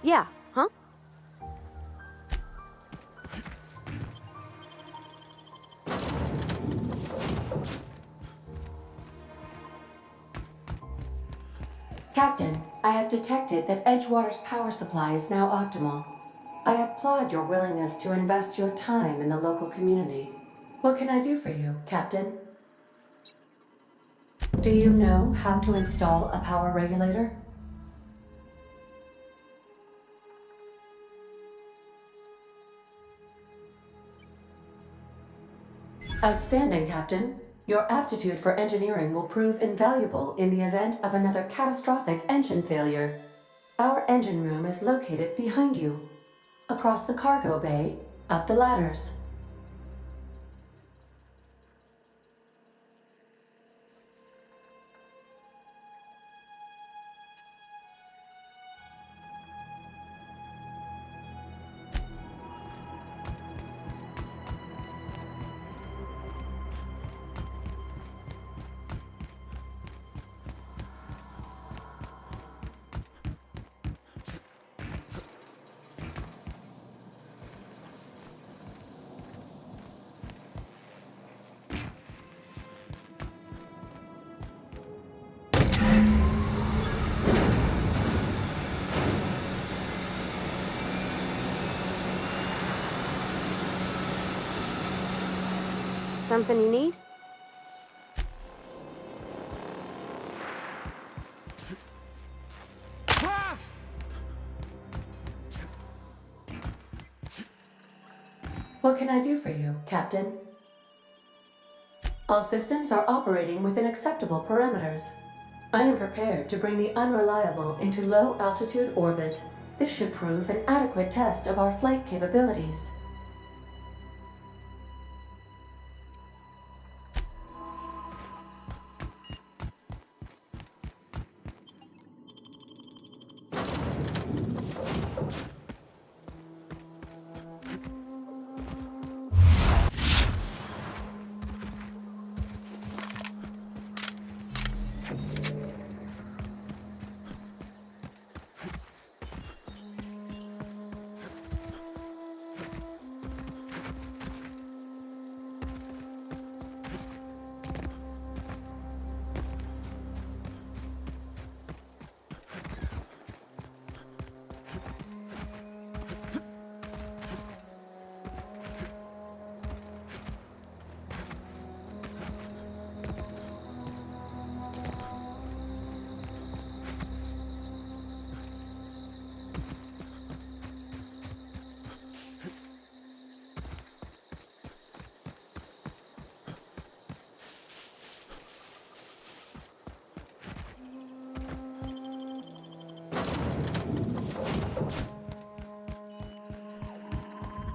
Yeah, huh? Captain, I have detected that Edgewater's power supply is now optimal. I applaud your willingness to invest your time in the local community. What can I do for you, Captain? Do you know how to install a power regulator? Outstanding, Captain. Your aptitude for engineering will prove invaluable in the event of another catastrophic engine failure. Our engine room is located behind you. Across the cargo bay, up the ladders. Something you need? What can I do for you, Captain? All systems are operating within acceptable parameters. I am prepared to bring the unreliable into low-altitude orbit. This should prove an adequate test of our flight capabilities.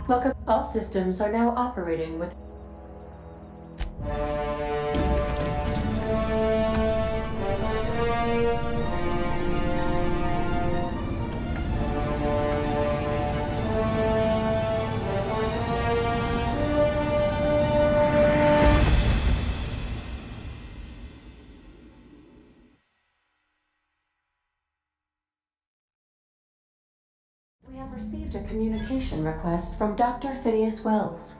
Welcome. All systems are now operating with. We have received a communication request from Dr. Phineas Wells.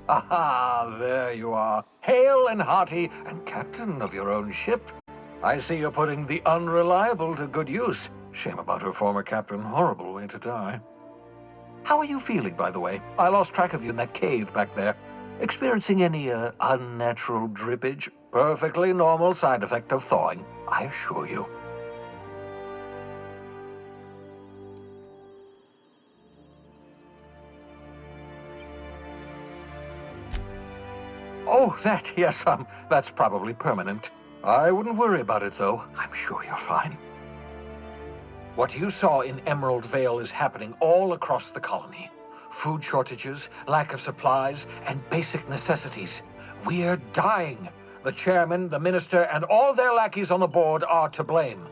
Aha, there you are, hale and hearty, and captain of your own ship. I see you're putting the unreliable to good use. Shame about her former captain, horrible way to die. How are you feeling, by the way? I lost track of you in that cave back there. Experiencing any, unnatural drippage? Perfectly normal side effect of thawing, I assure you. Oh, that, yes, that's probably permanent. I wouldn't worry about it, though. I'm sure you're fine. What you saw in Emerald Vale is happening all across the colony. Food shortages, lack of supplies, and basic necessities. We're dying. The chairman, the minister, and all their lackeys on the board are to blame.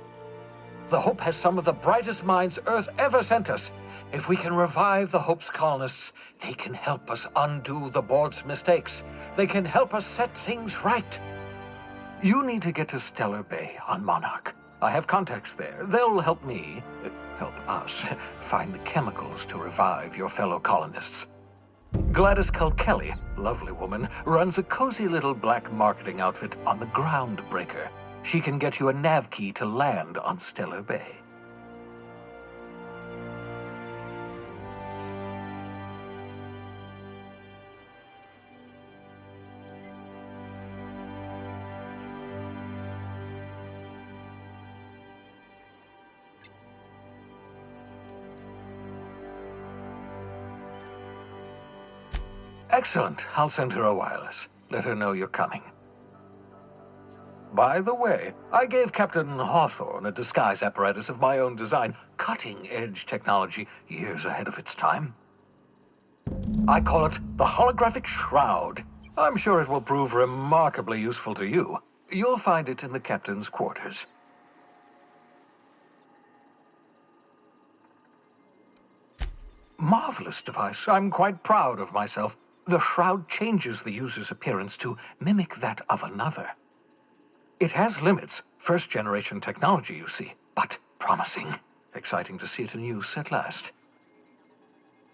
The Hope has some of the brightest minds Earth ever sent us. If we can revive the Hope's colonists, they can help us undo the board's mistakes. They can help us set things right. You need to get to Stellar Bay on Monarch. I have contacts there. They'll help me, help us, find the chemicals to revive your fellow colonists. Gladys Culkelly, lovely woman, runs a cozy little black marketing outfit on the Groundbreaker. She can get you a nav key to land on Stellar Bay. Excellent. I'll send her a wireless. Let her know you're coming. By the way, I gave Captain Hawthorne a disguise apparatus of my own design, cutting-edge technology, years ahead of its time. I call it the Holographic Shroud. I'm sure it will prove remarkably useful to you. You'll find it in the captain's quarters. Marvelous device. I'm quite proud of myself. The shroud changes the user's appearance to mimic that of another. It has limits, first-generation technology, you see, but promising. Exciting to see it in use at last.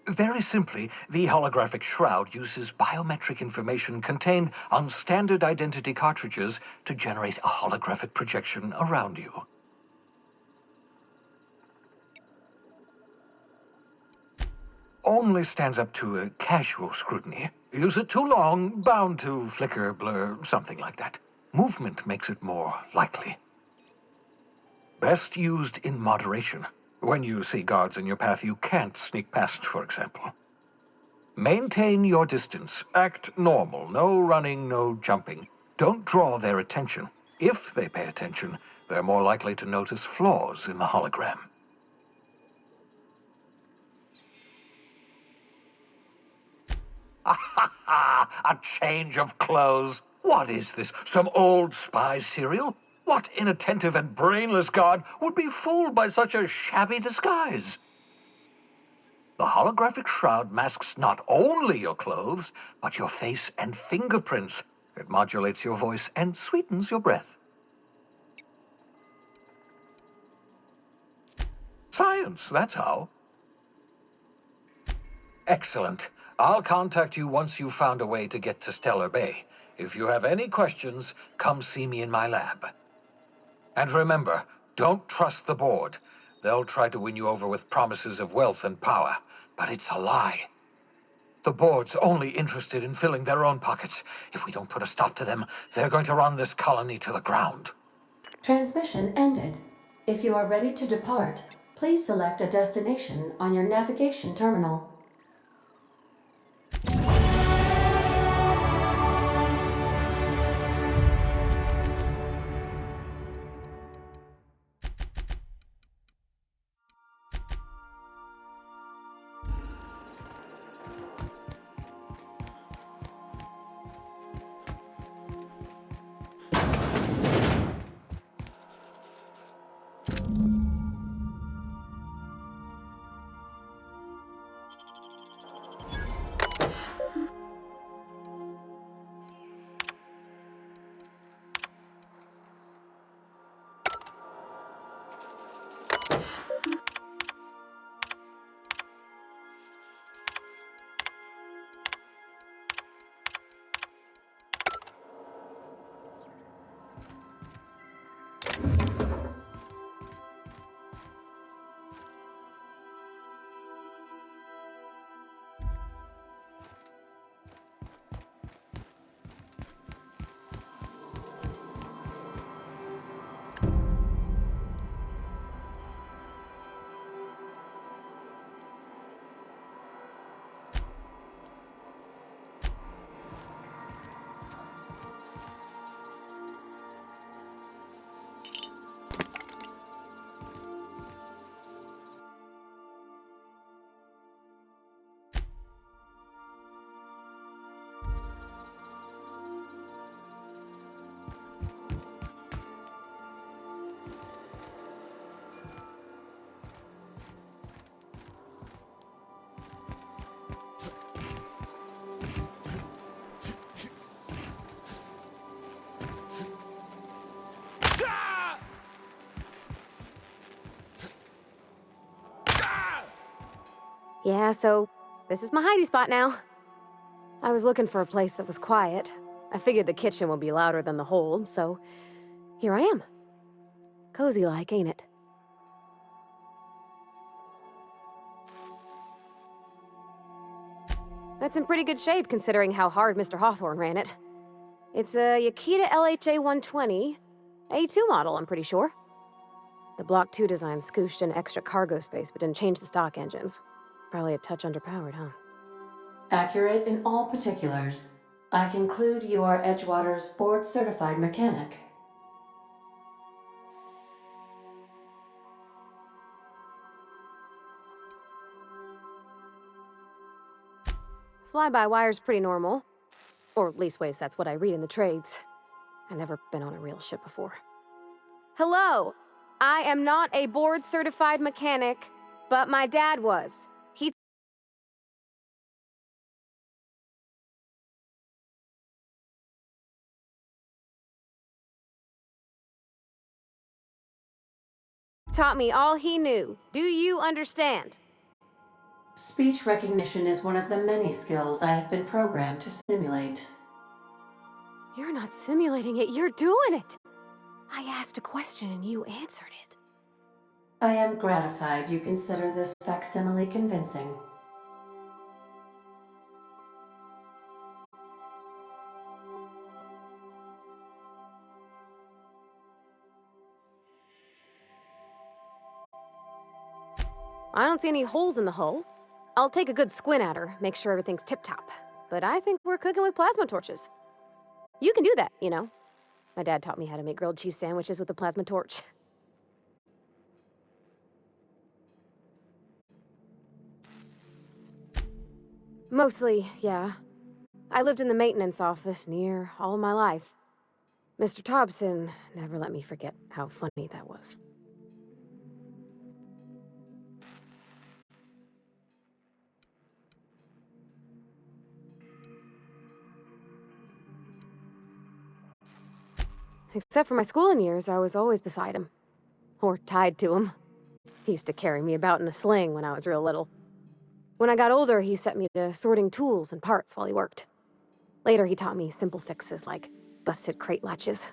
Very simply, the holographic shroud uses biometric information contained on standard identity cartridges to generate a holographic projection around you. Only stands up to a casual scrutiny. Use it too long, bound to flicker, blur, something like that. Movement makes it more likely. Best used in moderation. When you see guards in your path you can't sneak past, for example. Maintain your distance. Act normal. No running, no jumping. Don't draw their attention. If they pay attention, they're more likely to notice flaws in the hologram. A change of clothes. What is this? Some old spy serial? What inattentive and brainless guard would be fooled by such a shabby disguise? The holographic shroud masks not only your clothes, but your face and fingerprints. It modulates your voice and sweetens your breath. Science, that's how. Excellent. I'll contact you once you've found a way to get to Stellar Bay. If you have any questions, come see me in my lab. And remember, don't trust the board. They'll try to win you over with promises of wealth and power, but it's a lie. The board's only interested in filling their own pockets. If we don't put a stop to them, they're going to run this colony to the ground. Transmission ended. If you are ready to depart, please select a destination on your navigation terminal. Yeah, so this is my hidey spot now. I was looking for a place that was quiet. I figured the kitchen would be louder than the hold, so here I am. Cozy like, ain't it? That's in pretty good shape considering how hard Mr. Hawthorne ran it. It's a Yakita LHA 120, A2 model, I'm pretty sure. The Block 2 design scooshed in extra cargo space but didn't change the stock engines. Probably a touch underpowered, huh? Accurate in all particulars. I conclude you are Edgewater's board-certified mechanic. Fly-by-wire's pretty normal. Or leastways, that's what I read in the trades. I've never been on a real ship before. Hello! I am not a board-certified mechanic, but my dad was. He taught me all he knew. Do you understand? Speech recognition is one of the many skills I have been programmed to simulate. You're not simulating it, you're doing it! I asked a question and you answered it. I am gratified you consider this facsimile convincing. I don't see any holes in the hull. I'll take a good squint at her, make sure everything's tip-top. But I think we're cooking with plasma torches. You can do that, you know. My dad taught me how to make grilled cheese sandwiches with a plasma torch. Mostly, yeah. I lived in the maintenance office near all my life. Mr. Thompson never let me forget how funny that was. Except for my schooling years, I was always beside him. Or tied to him. He used to carry me about in a sling when I was real little. When I got older, he set me to sorting tools and parts while he worked. Later, he taught me simple fixes like busted crate latches.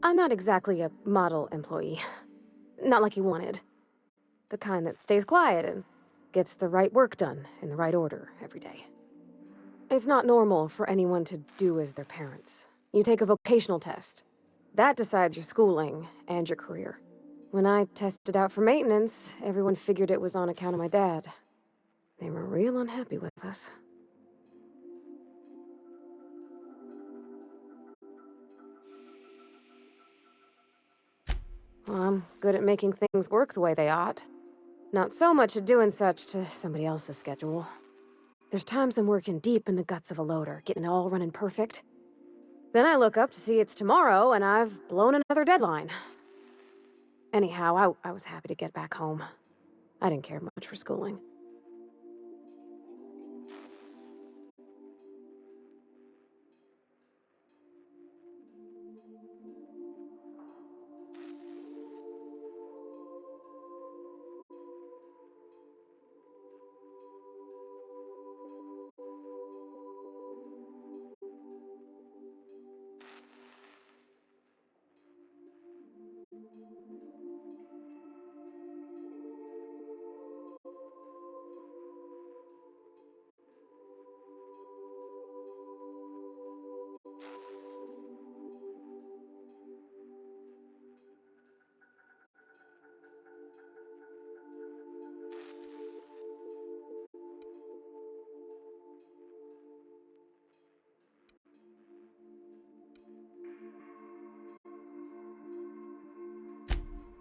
I'm not exactly a model employee. Not like he wanted. The kind that stays quiet and gets the right work done in the right order every day. It's not normal for anyone to do as their parents. You take a vocational test. That decides your schooling and your career. When I tested out for maintenance, everyone figured it was on account of my dad. They were real unhappy with us. Well, I'm good at making things work the way they ought. Not so much at doing such to somebody else's schedule. There's times I'm working deep in the guts of a loader, getting it all running perfect. Then I look up to see it's tomorrow and I've blown another deadline. Anyhow, I was happy to get back home. I didn't care much for schooling.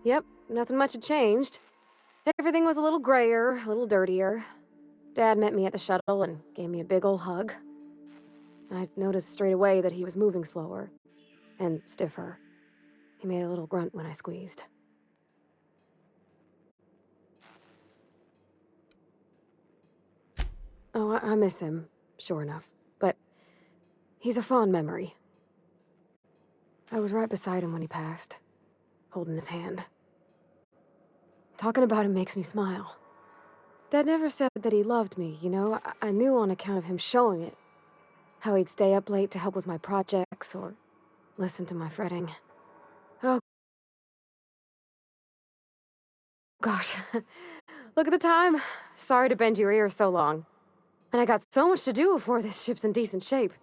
Yep, nothing much had changed. Everything was a little grayer, a little dirtier. Dad met me at the shuttle and gave me a big ol' hug. I noticed straight away that he was moving slower and stiffer. He made a little grunt when I squeezed. Oh, I miss him, sure enough. But he's a fond memory. I was right beside him when he passed, holding his hand. Talking about him makes me smile. Dad never said that he loved me, you know? I knew on account of him showing it. How he'd stay up late to help with my projects or listen to my fretting. Oh, gosh. Look at the time. Sorry to bend your ears so long. And I got so much to do before this ship's in decent shape.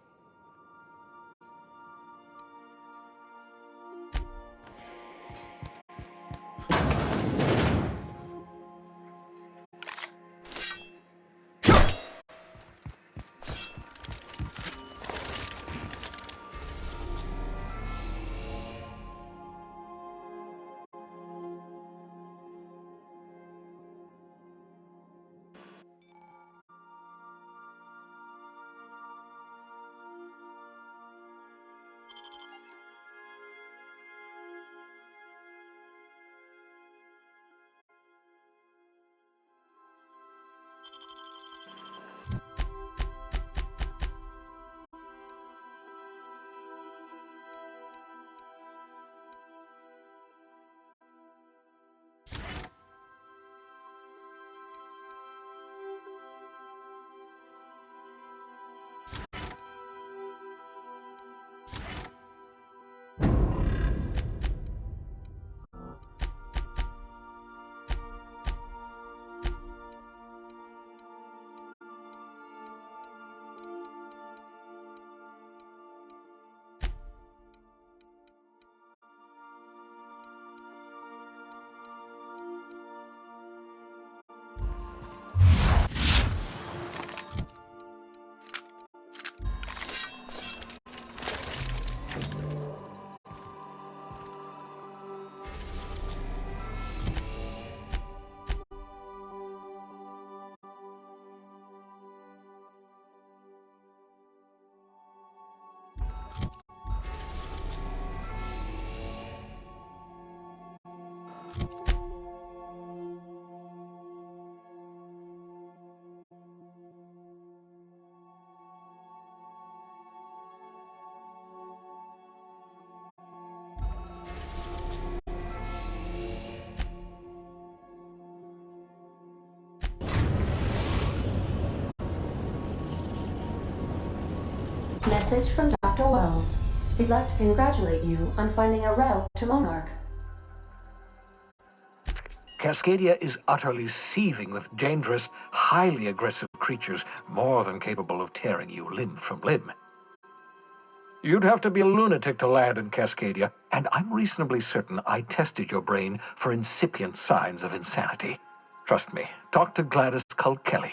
Message from Dr. Wells. He'd like to congratulate you on finding a route to Monarch. Cascadia is utterly seething with dangerous, highly aggressive creatures more than capable of tearing you limb from limb. You'd have to be a lunatic to land in Cascadia, and I'm reasonably certain I tested your brain for incipient signs of insanity. Trust me, talk to Gladys Culkelly.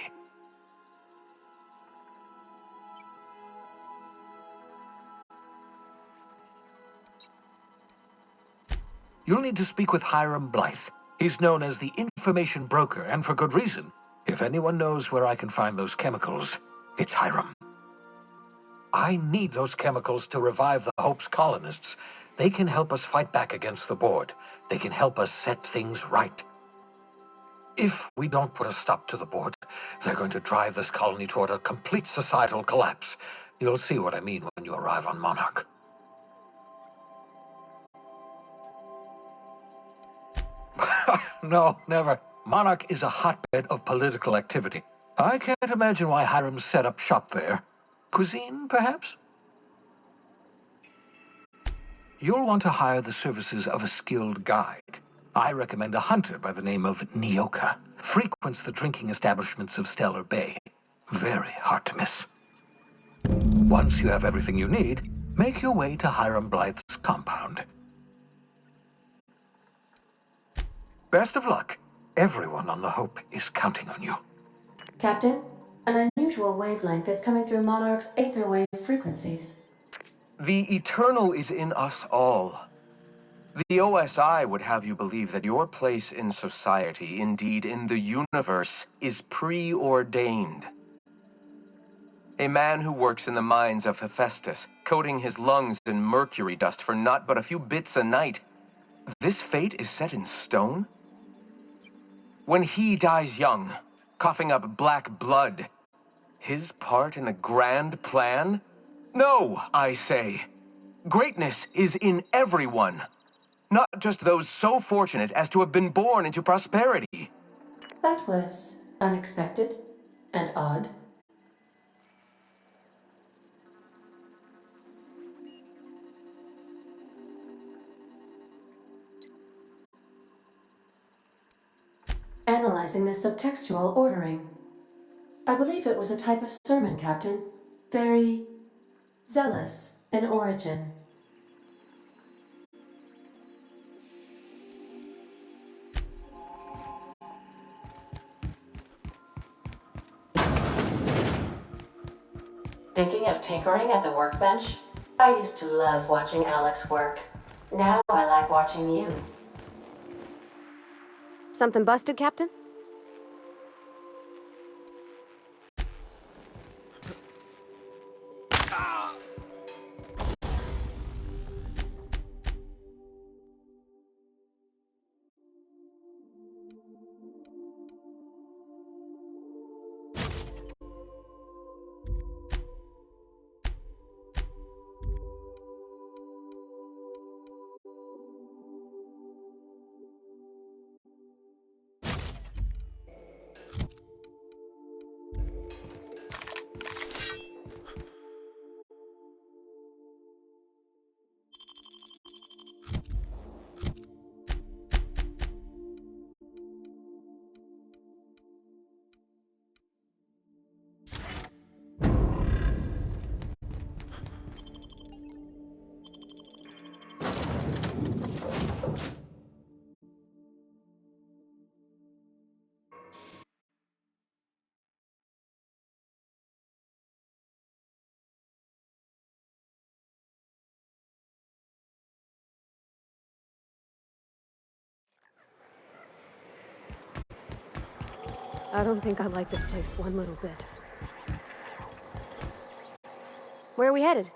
You'll need to speak with Hiram Blythe. He's known as the information broker, and for good reason. If anyone knows where I can find those chemicals, it's Hiram. I need those chemicals to revive the Hope's colonists. They can help us fight back against the board. They can help us set things right. If we don't put a stop to the board, they're going to drive this colony toward a complete societal collapse. You'll see what I mean when you arrive on Monarch. No, never. Monarch is a hotbed of political activity. I can't imagine why Hiram set up shop there. Cuisine, perhaps? You'll want to hire the services of a skilled guide. I recommend a hunter by the name of Nyoka. Frequents the drinking establishments of Stellar Bay. Very hard to miss. Once you have everything you need, make your way to Hiram Blythe's compound. Best of luck. Everyone on the Hope is counting on you. Captain, an unusual wavelength is coming through Monarch's aether wave frequencies. The eternal is in us all. The OSI would have you believe that your place in society, indeed in the universe, is preordained. A man who works in the mines of Hephaestus, coating his lungs in mercury dust for not but a few bits a night. This fate is set in stone? When he dies young, coughing up black blood, his part in the grand plan? No, I say. Greatness is in everyone, not just those so fortunate as to have been born into prosperity. That was unexpected and odd. Analyzing the subtextual ordering. I believe it was a type of sermon, Captain. Very zealous in origin. Thinking of tinkering at the workbench? I used to love watching Alex work. Now I like watching you. Something busted, Captain? I don't think I like this place one little bit. Where are we headed?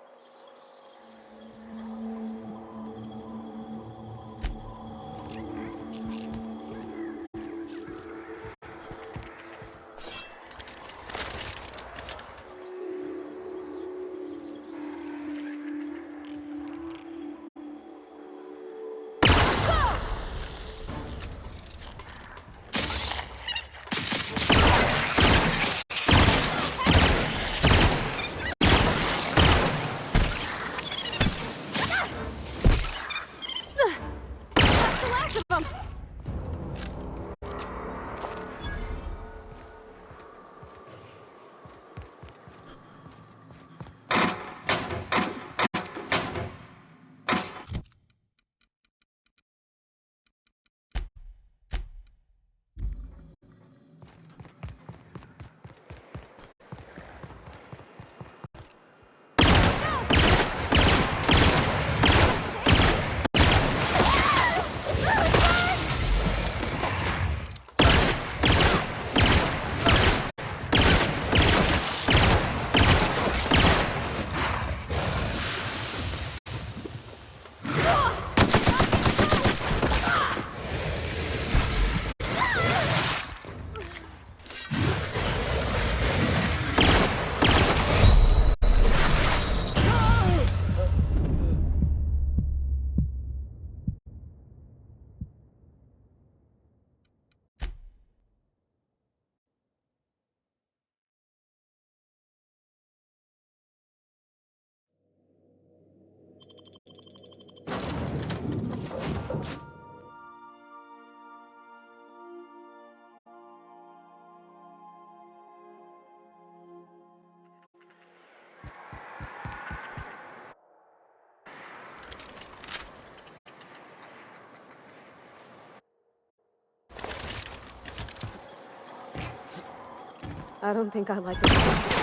I don't think I like this.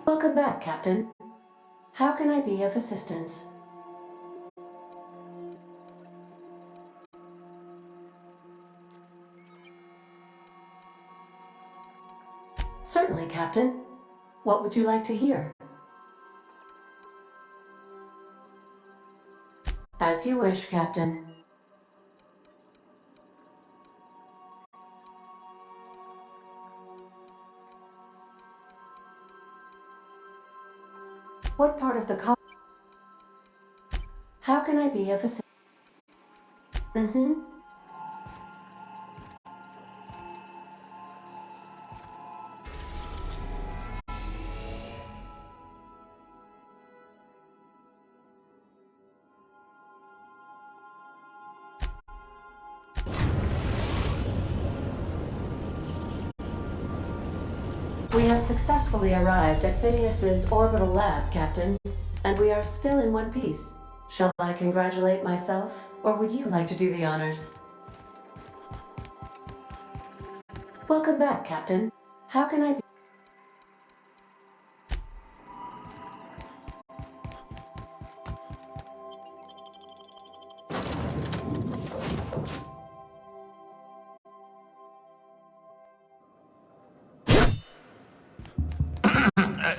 Welcome back, Captain. How can I be of assistance? Certainly, Captain. What would you like to hear? As you wish, Captain. What part of the How can I be of assistance? We have successfully arrived at Phineas's orbital lab, Captain, and we are still in one piece. Shall I congratulate myself, or would you like to do the honors? Welcome back, Captain. How can I be?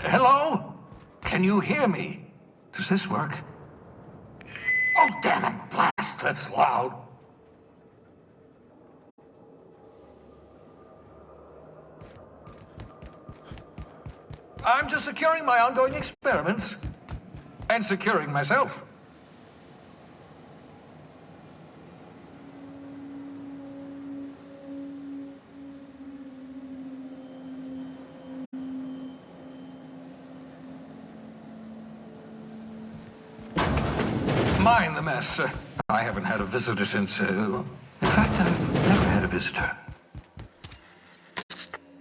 Hello? Can you hear me? Does this work? Oh, damn it! Blast, that's loud. I'm just securing my ongoing experiments. And securing myself. Mind the mess. I haven't had a visitor since, in fact, I've never had a visitor.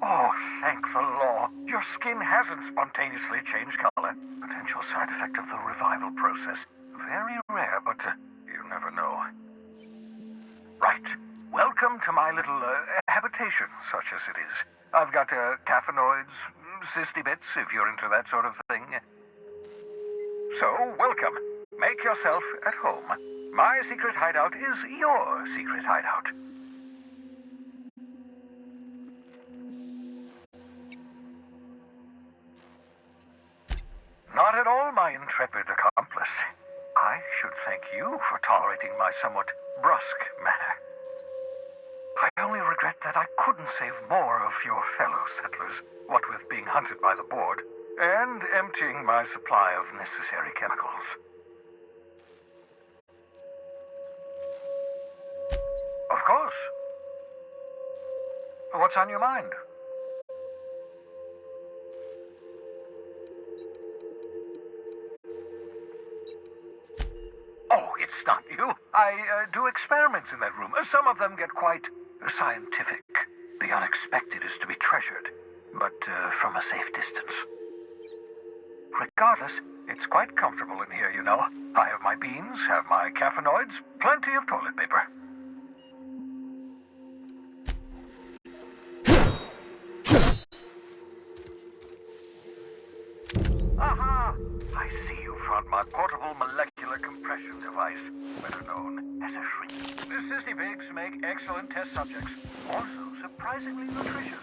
Oh, thank the law. Your skin hasn't spontaneously changed color. Potential side effect of the revival process. Very rare, but you never know. Right. Welcome to my little habitation, such as it is. I've got caffeinoids, cysty bits, if you're into that sort of thing. So, welcome. Make yourself at home. My secret hideout is your secret hideout. Not at all, my intrepid accomplice. I should thank you for tolerating my somewhat brusque manner. I only regret that I couldn't save more of your fellow settlers, what with being hunted by the board, and emptying my supply of necessary chemicals. Of course. What's on your mind? Oh, it's not you. I do experiments in that room. Some of them get quite scientific. The unexpected is to be treasured, but from a safe distance. Regardless, it's quite comfortable in here, you know. I have my beans, have my caffeinoids, plenty of toilet paper. Aha! I see you found my portable molecular compression device, better known as a shrink. The sissy pigs make excellent test subjects, also surprisingly nutritious.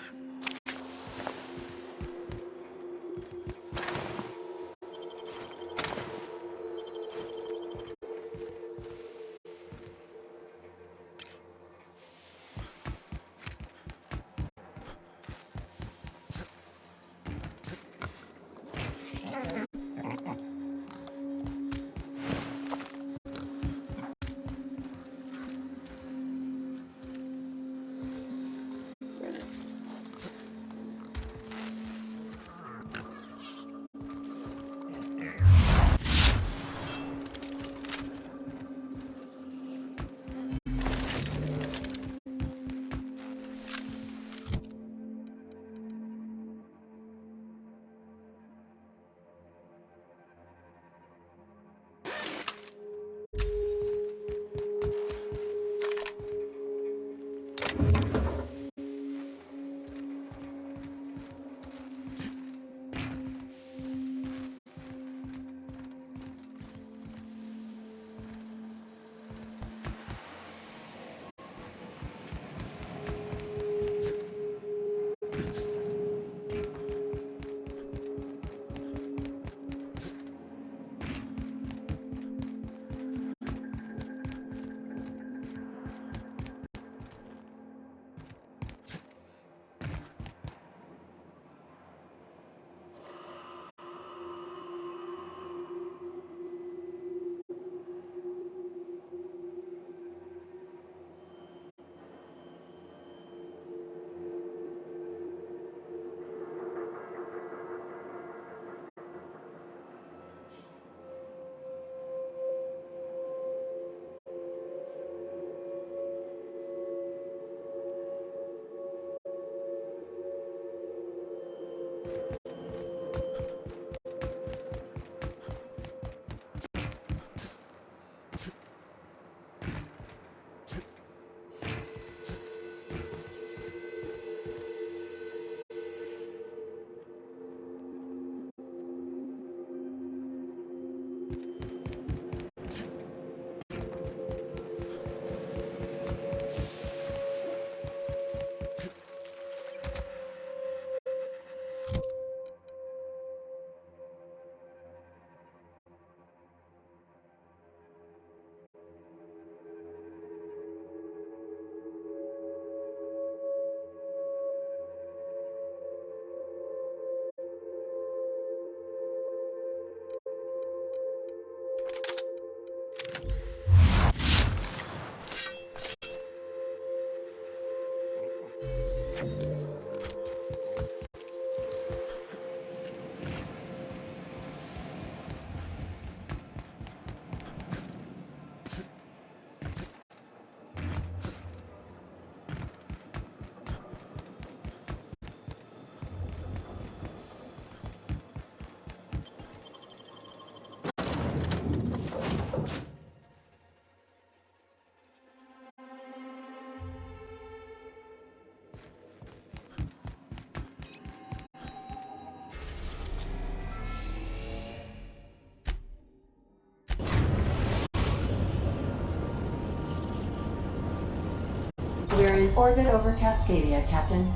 We're in orbit over Cascadia, Captain.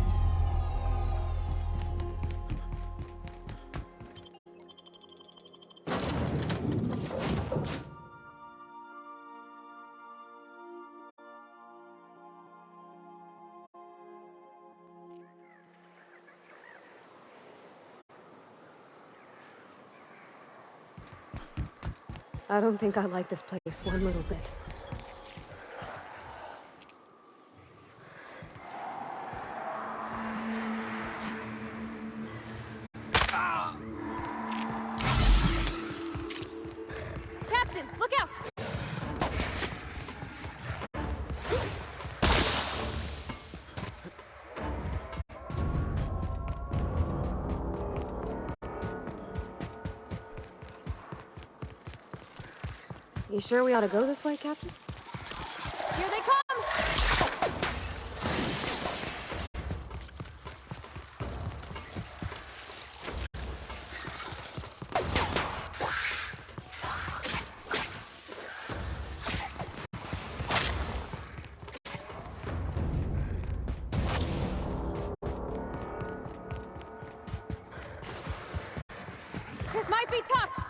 I don't think I like this place one little bit. Captain, look out! You sure we ought to go this way, Captain? Here they come! This might be tough!